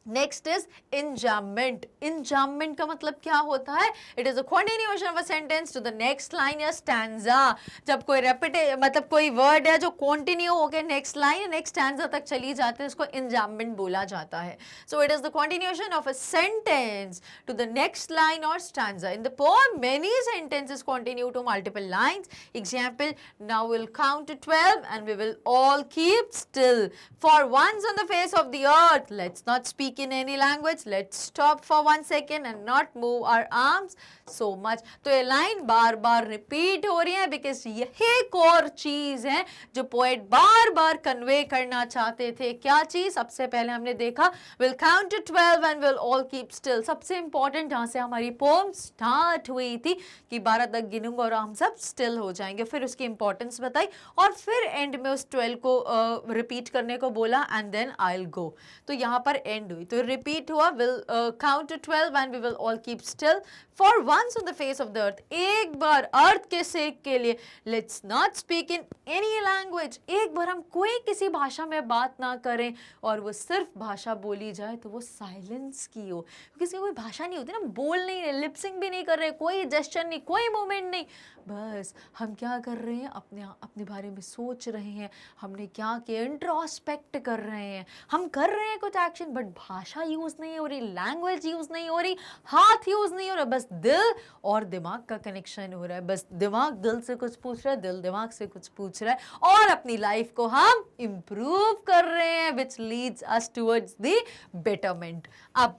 S1: Next is enjambment. Enjambment का मतलब क्या होता है? It is a continuation of a sentence to the next line या स्टैंजा. जब कोई मतलब कोई वर्ड है जो कंटिन्यू होकर नेक्स्ट लाइन या नेक्स्ट स्टैंजा तक चली जाती है, उसको इंजाममेंट बोला जाता है. So it is the continuation of a sentence to the next line और stanza. In the poem many sentences continue to multiple lines. Example, now we'll count to 12 and we will all keep still. For once on the face of the earth, let's not speak in any language, let's stop for 1 second and not move our arms so much. तो ये लाइन बार बार रिपीट हो रही है बिकॉज यही कोर चीज है जो पोएट बार बार कन्वे करना चाहते थे. क्या चीज? सबसे पहले हमने देखा we'll count to 12 and we'll all keep still. सबसे इंपॉर्टेंट जहां से हमारी पोएम स्टार्ट हुई थी कि 12 तक गिनूंगा और हम सब स्टिल हो जाएंगे. फिर उसकी इंपॉर्टेंस बताई और फिर एंड में उस 12 को रिपीट करने को बोला and then I will go. तो यहाँ पर एंड हुई. तो रिपीट हुआ will count to 12 and we will all keep still for once on the face of the earth. एक बार अर्थ के सेक के लिए let's not speak in any language. एक बार हम कोई किसी भाषा में बात ना करें और वो सिर्फ भाषा बोली जाए तो वो साइलेंस की हो. किसी कोई भाषा नहीं होती ना, बोल नहीं रहे, लिपसिंग भी नहीं कर रहे, कोई जेस्चर नहीं, कोई मूवमेंट नहीं, बस हम क्या कर रहे हैं? अपने बारे में सोच रहे हैं, हमने क्या किया, इंट्रोस्पेक्ट कर रहे हैं, हम कर रहे हैं कुछ एक्शन बट भाषा यूज नहीं हो रही, लैंग्वेज यूज नहीं हो रही, हाथ यूज नहीं हो रहा, बस दिल और दिमाग का कनेक्शन हो रहा है. बस दिमाग दिल से कुछ पूछ रहा है, दिल दिमाग से कुछ पूछ रहा है और अपनी लाइफ को हम इंप्रूव कर रहे हैं which leads us towards the betterment. अब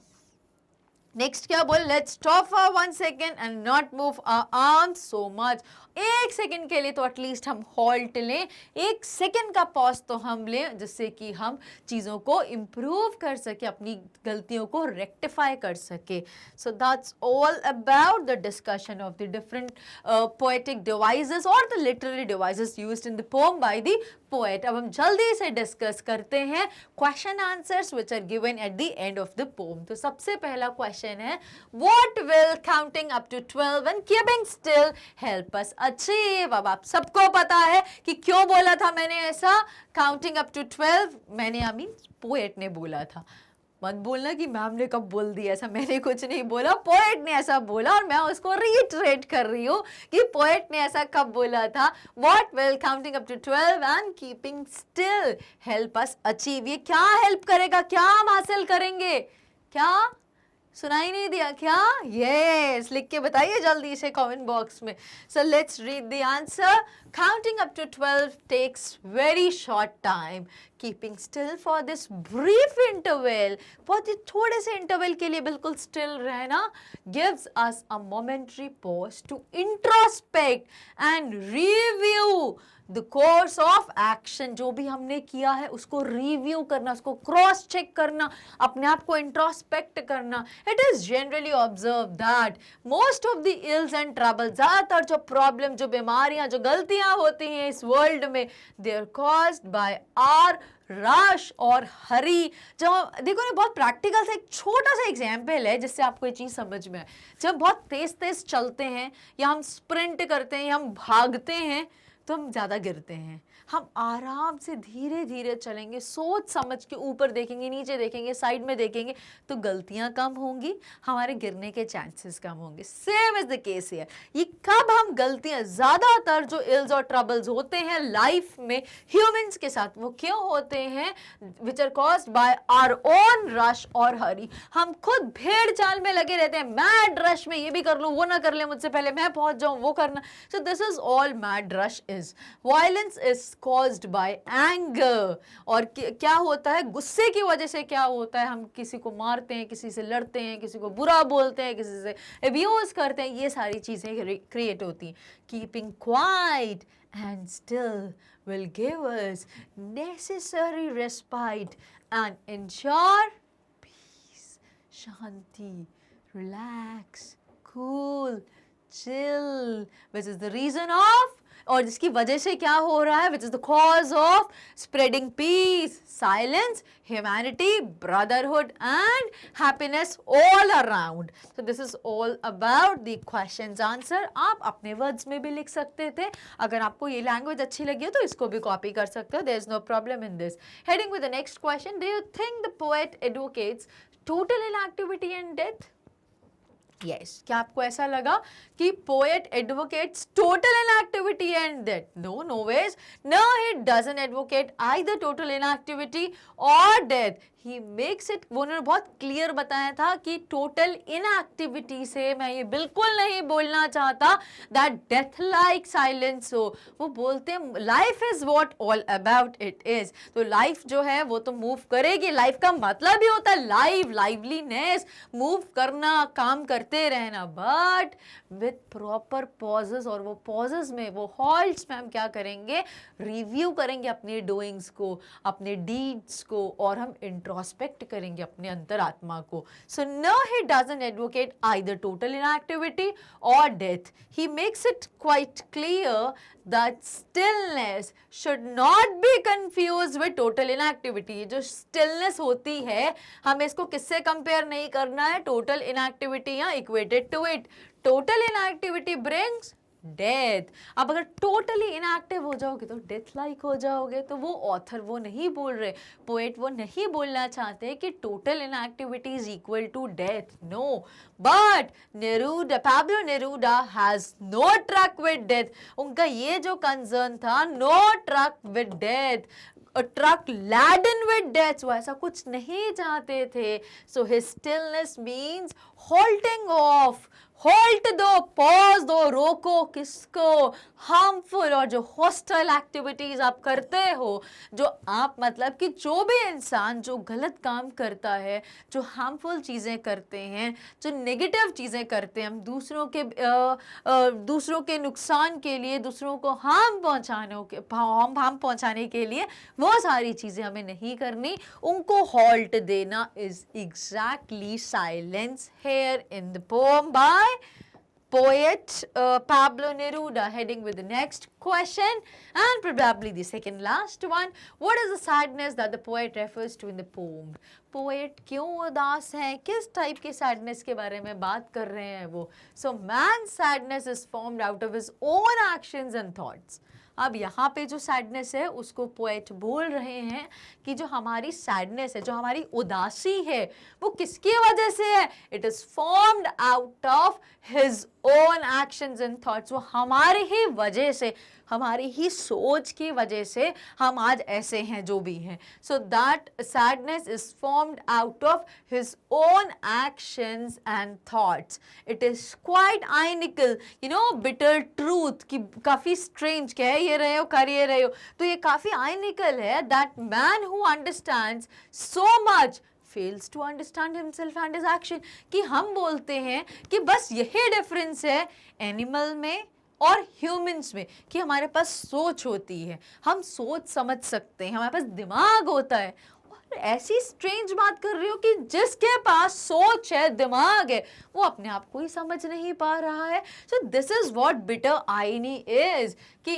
S1: नेक्स्ट क्या बोल? Let's stop for 1 second and not move our arms so much. एक सेकेंड के लिए तो एटलीस्ट हम हॉल्ट लें, एक सेकेंड का पॉज तो हम लें जिससे कि हम चीज़ों को इम्प्रूव कर सके, अपनी गलतियों को रेक्टिफाई कर सके. So that's all about the discussion of the different poetic devices और the literary devices used in the poem by the poet. अब हम जल्दी से डिस्कस करते हैं question answers which are given at the end of the poem. तो सबसे पहला क्वेश्चन क्वेश्चन है, what will counting up to 12 and keeping still help us achieve. अब आप सबको पता है कि क्यों बोला था मैंने ऐसा, काउंटिंग अप टू 12 मैंने आई मीन पोएट ने बोला था। मत बोलना कि मैम ने कब बोल दिया ऐसा, मैंने कुछ नहीं बोला, पोएट ने ऐसा बोला और मैं उसको रीइटरेट कर रही हूँ कि पोएट ने ऐसा कब बोला था। What will counting up to 12 and keeping still help us achieve. ये क्या हेल्प करेगा, क्या हम हासिल करेंगे, क्या सुनाई नहीं दिया क्या? यस, लिख के बताइए जल्दी से कमेंट बॉक्स में। So let's read the answer. Counting up to 12 takes very short time. Keeping still for this brief interval, बहुत ही थोड़े से इंटरवल के लिए बिल्कुल स्टिल रहना, gives us a momentary pause to introspect and review the course of action. जो भी हमने किया है उसको रिव्यू करना, उसको क्रॉस चेक करना, अपने आप को इंट्रोस्पेक्ट करना। It is generally observe that most of the ills and trouble, ज्यादातर जो प्रॉब्लम, जो बीमारियां, जो गलतियां होती हैं इस वर्ल्ड में, they are caused by our rush और हरी। जब देखो ना, बहुत प्रैक्टिकल सा एक छोटा सा एग्जाम्पल है जिससे आपको ये चीज समझ में आए। जब बहुत तेज तेज चलते हैं या हम स्प्रिंट करते हैं या हम भागते हैं तो हम ज़्यादा गिरते हैं। हम आराम से धीरे धीरे चलेंगे, सोच समझ के ऊपर देखेंगे, नीचे देखेंगे, साइड में देखेंगे, तो गलतियां कम होंगी, हमारे गिरने के चांसेस कम होंगे। Same is the case here. ये कब हम गलतियां, ज़्यादातर जो इल्स और ट्रबल्स होते हैं लाइफ में ह्यूमंस के साथ, वो क्यों होते हैं? Which are caused by our own rush और हरी। हम खुद भेड़ चाल में लगे रहते हैं, मैड रश में, ये भी कर लूँ, वो ना कर ले मुझसे पहले, मैं पहुंच जाऊं, वो करना। सो this is all mad rush is. Violence is caused by anger। और क्या होता है, गुस्से की वजह से क्या होता है, हम किसी को मारते हैं, किसी से लड़ते हैं, किसी को बुरा बोलते हैं, किसी से अब्यूज करते हैं, ये सारी चीजें क्रिएट होती हैं। Keeping quiet and still will give us necessary respite and ensure peace, shanti, relax, cool, chill, which is the reason of, और जिसकी वजह से क्या हो रहा है, which is the cause of spreading peace, silence, humanity, brotherhood and happiness all around. So this is all about the questions answer. आप अपने वर्ड्स में भी लिख सकते थे, अगर आपको ये लैंग्वेज अच्छी लगी हो तो इसको भी कॉपी कर सकते हो, there is no problem in this. Heading with the next question, do you think the poet advocates total inactivity and death? Yes. क्या आपको ऐसा लगा कि poet advocates total inactivity and death? No, no ways. No, he doesn't advocate either total inactivity और डेथ। ही मेक्स इट, वो उन्होंने बहुत क्लियर बताया था कि टोटल इनएक्टिविटी से मैं ये बिल्कुल नहीं बोलना चाहता दैट डेथ लाइक साइलेंस हो। वो बोलते हैं life is what all about it is. तो लाइफ जो है वो तो मूव करेगी, लाइफ का मतलब ही होता है लाइव, लाइवलीनेस, मूव करना, काम करते रहना, बट विथ प्रॉपर पॉजेस। और वो पॉजेस में, वो हॉल्ट्स में हम क्या करेंगे, रिव्यू करेंगे अपने डूइंग्स को, अपने डीड्स को, और हम इंट्रोस्पेक्ट करेंगे अपने अंतरात्मा को। So no, he doesn't advocate either total inactivity और death. He makes it quite clear that stillness should not be confuse with total inactivity. जो स्टिलनेस होती है, हमें इसको किससे कंपेयर नहीं करना है, टोटल इनएक्टिविटी या equated to it. Total inactivity brings death. अब अगर टोटली इनएक्टिव हो जाओगे तो डेथ लाइक हो जाओगे। तो वो ऑथर वो नहीं बोल रहे, पोएट वो नहीं बोलना चाहते कि total inactivity is equal to death. No, but Neruda, Pablo Neruda has no truck with death. उनका ये जो कंसर्न था, no truck with death, a truck laden with death, वो ऐसा कुछ नहीं चाहते थे। So his stillness means halting off, halt दो, पॉज दो, रोको किसको, हार्मफुल और जो हॉस्टाइल एक्टिविटीज आप करते हो, जो आप मतलब कि जो भी इंसान जो गलत काम करता है, जो हार्मफुल चीज़ें करते हैं, जो नेगेटिव चीज़ें करते हैं, हम दूसरों के नुकसान के लिए, दूसरों को हार्म पहुंचाने के लिए, वो सारी चीज़ें हमें नहीं करनी, उनको हॉल्ट देना is exactly silence here in the poem bye poet Pablo Neruda, heading with the next question and probably the second last one. What is the sadness that the poet refers to in the poem? Poet क्यों उदास है, किस टाइप के सैडनेस के बारे में बात कर रहे हैं वो? So man sadness is formed out of his own actions and thoughts. अब यहाँ पे जो सैडनेस है उसको पोएट बोल रहे हैं कि जो हमारी सैडनेस है, जो हमारी उदासी है, वो किसकी वजह से है? It is formed out of his own actions and thoughts. वो हमारी ही वजह से, हमारी ही सोच की वजह से हम आज ऐसे हैं जो भी हैं. So that sadness is formed out of his own actions and thoughts. It is quite ironical, you know, bitter truth, कि काफी स्ट्रेंज, कह ये रहे हो, कर ये रहे हो, तो ये काफी आइनिकल है. That man who understands so much fails to understand himself and his action. कि हम बोलते हैं कि बस यही डिफरेंस है एनिमल में और ह्यूमंस में, कि हमारे पास सोच होती है, हम सोच समझ सकते हैं, हमारे पास दिमाग होता है. और ऐसी स्ट्रेंज बात कर रही हो कि जिसके पास सोच है, दिमाग है, वो अपने आप को ही समझ नहीं पा रहा है. सो दिस इज व्हाट बिटर आइनी इज, कि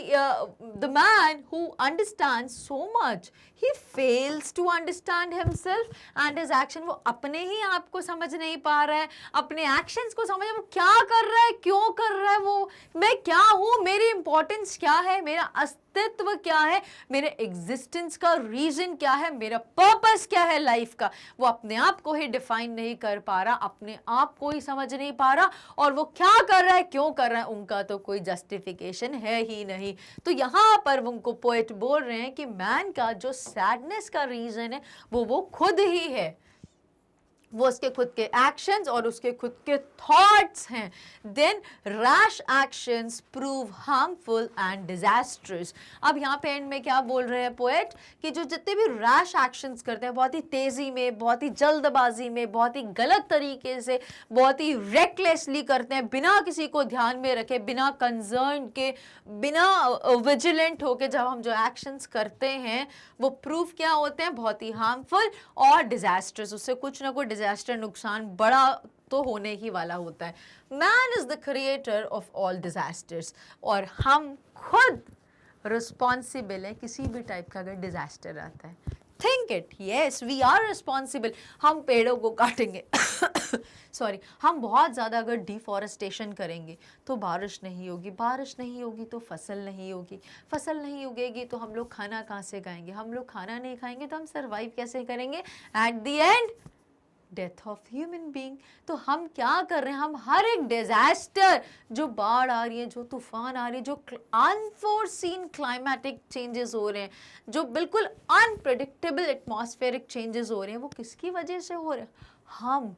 S1: the man who understands so much, he fails to understand himself and his action. वो अपने ही आप को समझ नहीं पा रहा है, अपने एक्शंस को समझ, वो क्या कर रहा है, क्यों कर रहा है, वो मैं क्या हूँ, मेरी इंपॉर्टेंस क्या है, मेरा अस्तित्व क्या है, मेरे एग्जिस्टेंस का रीजन क्या है, मेरा पर्पस क्या है लाइफ का, वो अपने आप को ही डिफाइन नहीं कर पा रहा, अपने आप को ही समझ नहीं पा रहा, और वो क्या कर रहा है, क्यों कर रहा है, उनका तो कोई जस्टिफिकेशन है ही नहीं. तो यहाँ पर उनको पोएट बोल रहे हैं कि मैन का जो सैडनेस का रीजन है वो खुद ही है, वो उसके खुद के एक्शंस और उसके खुद के थॉट्स हैं. Then rash actions prove harmful and disastrous. अब यहाँ पे एंड में क्या बोल रहे हैं पोएट, कि जो जितने भी रैश एक्शंस करते हैं, बहुत ही तेजी में, बहुत ही जल्दबाजी में, बहुत ही गलत तरीके से, बहुत ही रेकलेसली करते हैं, बिना किसी को ध्यान में रखे, बिना कंसर्न के, बिना विजिलेंट होके जब हम जो एक्शंस करते हैं वो प्रूफ क्या होते हैं, बहुत ही हार्मफुल और डिजास्ट्रस. उससे कुछ ना कुछ डिजास्टर, नुकसान बड़ा तो होने ही वाला होता है. Man is the creator of all disasters, और हम खुद रिस्पॉन्सिबल है किसी भी टाइप का अगर डिजास्टर आता है. Think it, yes we are responsible. हम पेड़ों को काटेंगे सॉरी, हम बहुत ज़्यादा अगर डिफॉरेस्टेशन करेंगे तो बारिश नहीं होगी, बारिश नहीं होगी तो फसल नहीं होगी, फसल नहीं उगेगी तो हम लोग खाना कहाँ से खाएंगे, हम लोग खाना नहीं खाएंगे तो हम सर्वाइव कैसे करेंगे, eight the and death of human being. तो हम क्या कर रहे हैं, हम हर एक डिजास्टर, जो बाढ़ आ रही है, जो तूफान आ रही है, जो अनफोर्सीन क्लाइमेटिक चेंजेस हो रहे हैं, जो बिल्कुल अनप्रेडिक्टेबल एटमॉस्फेरिक चेंजेस हो रहे हैं, वो किसकी वजह से हो रहे हैं, हम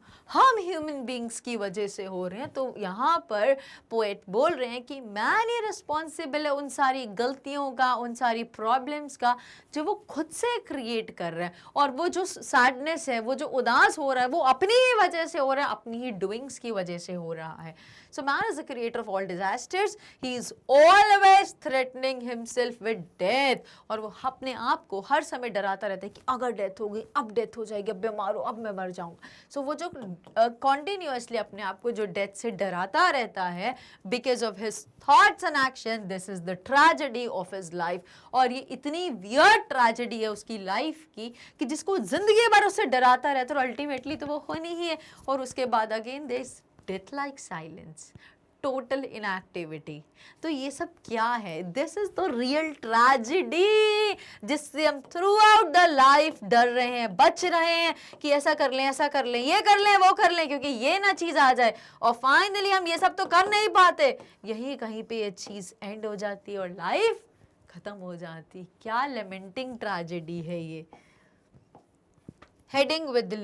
S1: ह्यूमन बीइंग्स की वजह से हो रहे हैं. तो यहाँ पर पोएट बोल रहे हैं कि मैन ही रिस्पॉन्सिबल है उन सारी गलतियों का, उन सारी प्रॉब्लम्स का जो वो खुद से क्रिएट कर रहे हैं. और वो जो सैडनेस है, वो जो उदास हो रहा है, वो अपनी ही वजह से हो रहा है, अपनी ही डूइंग्स की वजह से हो रहा है. So man is the creator of all disasters, he is always threatening himself with death. और वो अपने आप को हर समय डराता रहता है कि अगर डेथ हो गई, अब डेथ हो जाएगी, अब बीमार हो, अब मैं मर जाऊंगा. सो वो जो कॉन्टिन्यूसली अपने आप को जो डेथ से डराता रहता है, because of his thoughts and action, this is the tragedy of his life. और ये इतनी वियर्ड ट्रेजेडी है उसकी लाइफ की कि जिसको जिंदगी भर उससे डराता रहता है, और अल्टीमेटली तो वो होनी ही है. और उसके बाद again this death like silence, total inactivity. तो ये सब क्या है, this is the real tragedy जिससे हम थ्रू आउट द लाइफ डर रहे हैं, बच रहे हैं कि ऐसा कर लें, ऐसा कर लें, ये कर लें, वो कर लें, क्योंकि ये ना चीज आ जाए. और फाइनली हम ये सब तो कर नहीं पाते, यही कहीं पे ये चीज एंड हो जाती है और लाइफ खत्म हो जाती. क्या लेमेंटिंग ट्रेजेडी है ये. Heading with the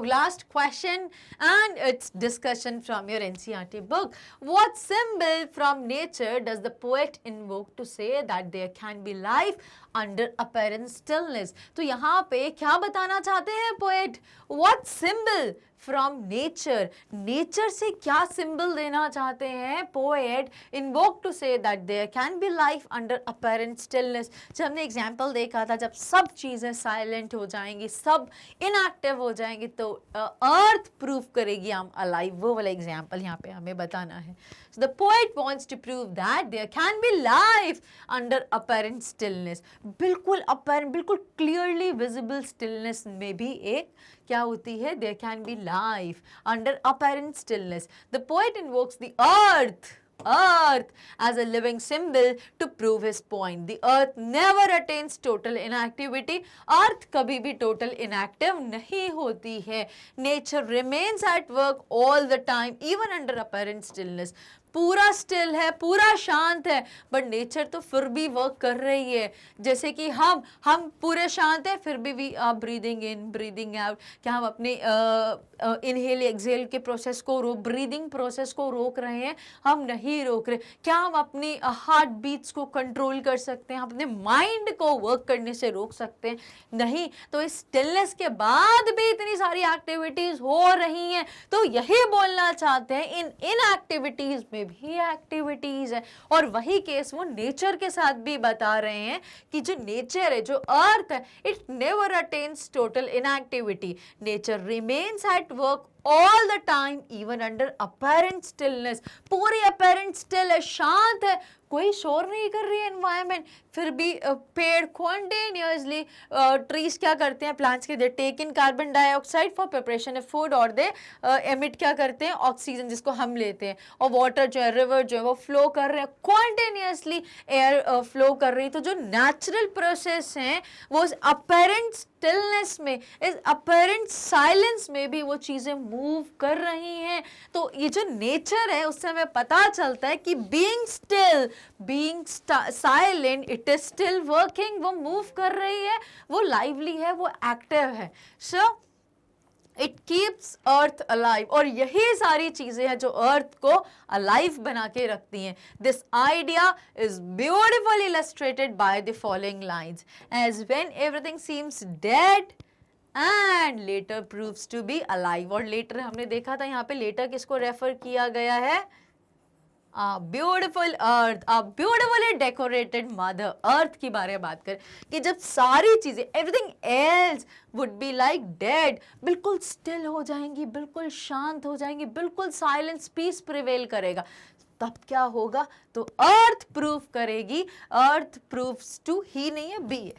S1: last question and its discussion from your NCERT book. What symbol from nature does the poet invoke to say that there can be life under apparent stillness? तो यहाँ पे क्या बताना चाहते हैं poet? What symbol from nature, nature से क्या सिंबल देना चाहते हैं poet, invoke to say that there can be life under apparent stillness. जब हमने एग्जाम्पल देखा था, जब सब चीज़ें साइलेंट हो जाएंगी, सब इनएक्टिव हो जाएंगी, तो अर्थ प्रूव करेगी हम अलाइव, वो वाला एग्जाम्पल यहाँ पे हमें बताना है। So the poet wants to prove that there can be life under apparent stillness. बिल्कुल apparent, बिल्कुल clearly visible stillness में भी एक क्या होती है, there can be life under apparent stillness. The poet invokes the earth as a living symbol to prove his point. The earth never attains total inactivity. earth कभी भी total inactive नहीं होती है. nature remains at work all the time even under apparent stillness. पूरा स्टिल है, पूरा शांत है, बट नेचर तो फिर भी वर्क कर रही है। जैसे कि हम पूरे शांत हैं, फिर भी we are breathing in breathing out. क्या हम अपने इनहेल एक्सहेल के प्रोसेस को ब्रीदिंग प्रोसेस को रोक रहे हैं? हम नहीं रोक रहे। क्या हम अपनी हार्ट बीट्स को कंट्रोल कर सकते हैं? हम अपने माइंड को वर्क करने से रोक सकते हैं? नहीं। तो इस स्टिलनेस के बाद भी इतनी सारी एक्टिविटीज हो रही हैं, तो यही बोलना चाहते हैं इन एक्टिविटीज में भी एक्टिविटीज है। और वही केस वो नेचर के साथ भी बता रहे हैं कि जो नेचर है, जो अर्थ है, it never attains total inactivity. Nature remains at work all the time even under apparent stillness. पूरी apparent still है, शांत है, कोई शोर नहीं कर रही है एनवायरमेंट, फिर भी पेड़ कॉन्टिन्यूसली ट्रीज क्या करते हैं, प्लांट्स के, they take in carbon dioxide for preparation of food और दे एमिट क्या करते हैं, ऑक्सीजन जिसको हम लेते हैं। और वाटर जो है, रिवर जो है, वो फ्लो कर रहे हैं, कॉन्टिन्यूसली एयर फ्लो कर रही है। तो जो नेचुरल प्रोसेस हैं वो अपैरेंट स्टिलनेस में, इस अपैरेंट साइलेंस में भी वो चीजें मूव कर रही हैं। तो ये जो नेचर है उससे हमें पता चलता है कि being still, being silent, it is still working, वो मूव कर रही है, वो लाइवली है, वो एक्टिव है। So it keeps earth alive. और यही सारी चीजें हैं जो अर्थ को अलाइव बना के रखती हैं। This idea is beautifully illustrated by the following lines. As when everything seems dead and later proves to be alive. और लेटर हमने देखा था, यहाँ पे लेटर किसको रेफर किया गया है? ब्यूटिफुल अर्थ, ब्यूटिफुली डेकोरेटेड मदर अर्थ की बारे में बात करें कि जब सारी चीजें, everything else would be like dead, बिल्कुल स्टिल हो जाएंगी, बिल्कुल शांत हो जाएंगी, बिल्कुल साइलेंस, पीस प्रिवेल करेगा, तब क्या होगा? तो अर्थ प्रूव करेगी, अर्थ प्रूव्स टू, ही नहीं है, बी है,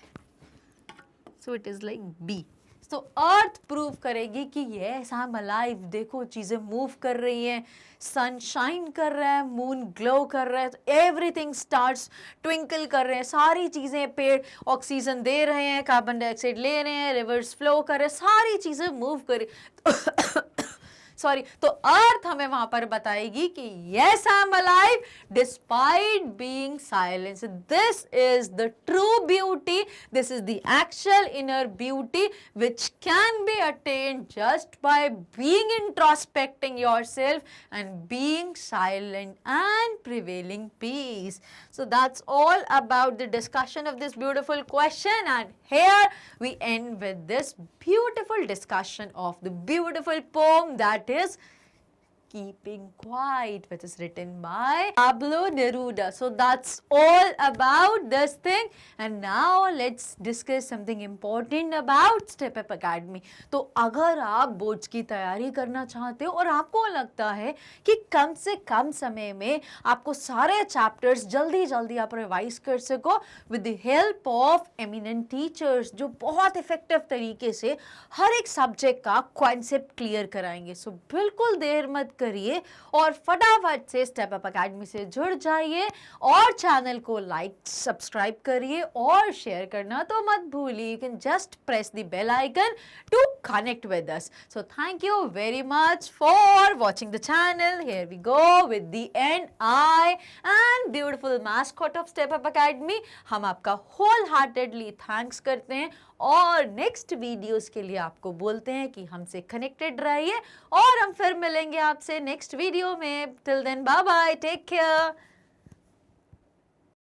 S1: so it is like bee. तो अर्थ प्रूव करेगी कि यस आई एम अलाइव, देखो चीजें मूव कर रही हैं, सन शाइन कर रहा है, मून ग्लो कर रहा है, तो एवरीथिंग स्टार्ट्स ट्विंकल कर रहे हैं, सारी चीजें, पेड़ ऑक्सीजन दे रहे हैं, कार्बन डाइऑक्साइड ले रहे हैं, रिवर्स फ्लो कर रहे हैं, सारी चीजें मूव कर रही सॉरी। तो अर्थ हमें वहां पर बताएगी कि yes I am alive despite being silent. This is the true beauty. This is the actual inner beauty which can be attained just by being introspecting yourself and being silent and prevailing peace. So that's all about the discussion of this beautiful question, and here we end with this beautiful discussion of the beautiful poem that is Keeping Quiet, which is written by Pablo Neruda. So that's all about this thing, and now let's discuss something important about Step Up Academy. तो अगर आप बोर्ड्स की तैयारी करना चाहते हो और आपको लगता है कि कम से कम समय में आपको सारे चैप्टर्स जल्दी जल्दी आप रिवाइज कर सको with the help of eminent teachers जो बहुत इफेक्टिव तरीके से हर एक सब्जेक्ट का कॉन्सेप्ट क्लियर कराएंगे, सो बिल्कुल देर मत करिए और फटाफट से स्टेप अप एकेडमी से जुड़ जाइए और चैनल को लाइक सब्सक्राइब करिए और शेयर करना तो मत भूलिए। You can just press the bell icon to connect with us. So thank you very much for watching the channel. Here we go with the NI and beautiful mascot of Step Up Academy. हम आपका wholeheartedly thanks करते हैं और नेक्स्ट वीडियोस के लिए आपको बोलते हैं कि हमसे कनेक्टेड रहिए और हम फिर मिलेंगे आपसे नेक्स्ट वीडियो में। Till then bye bye, take care.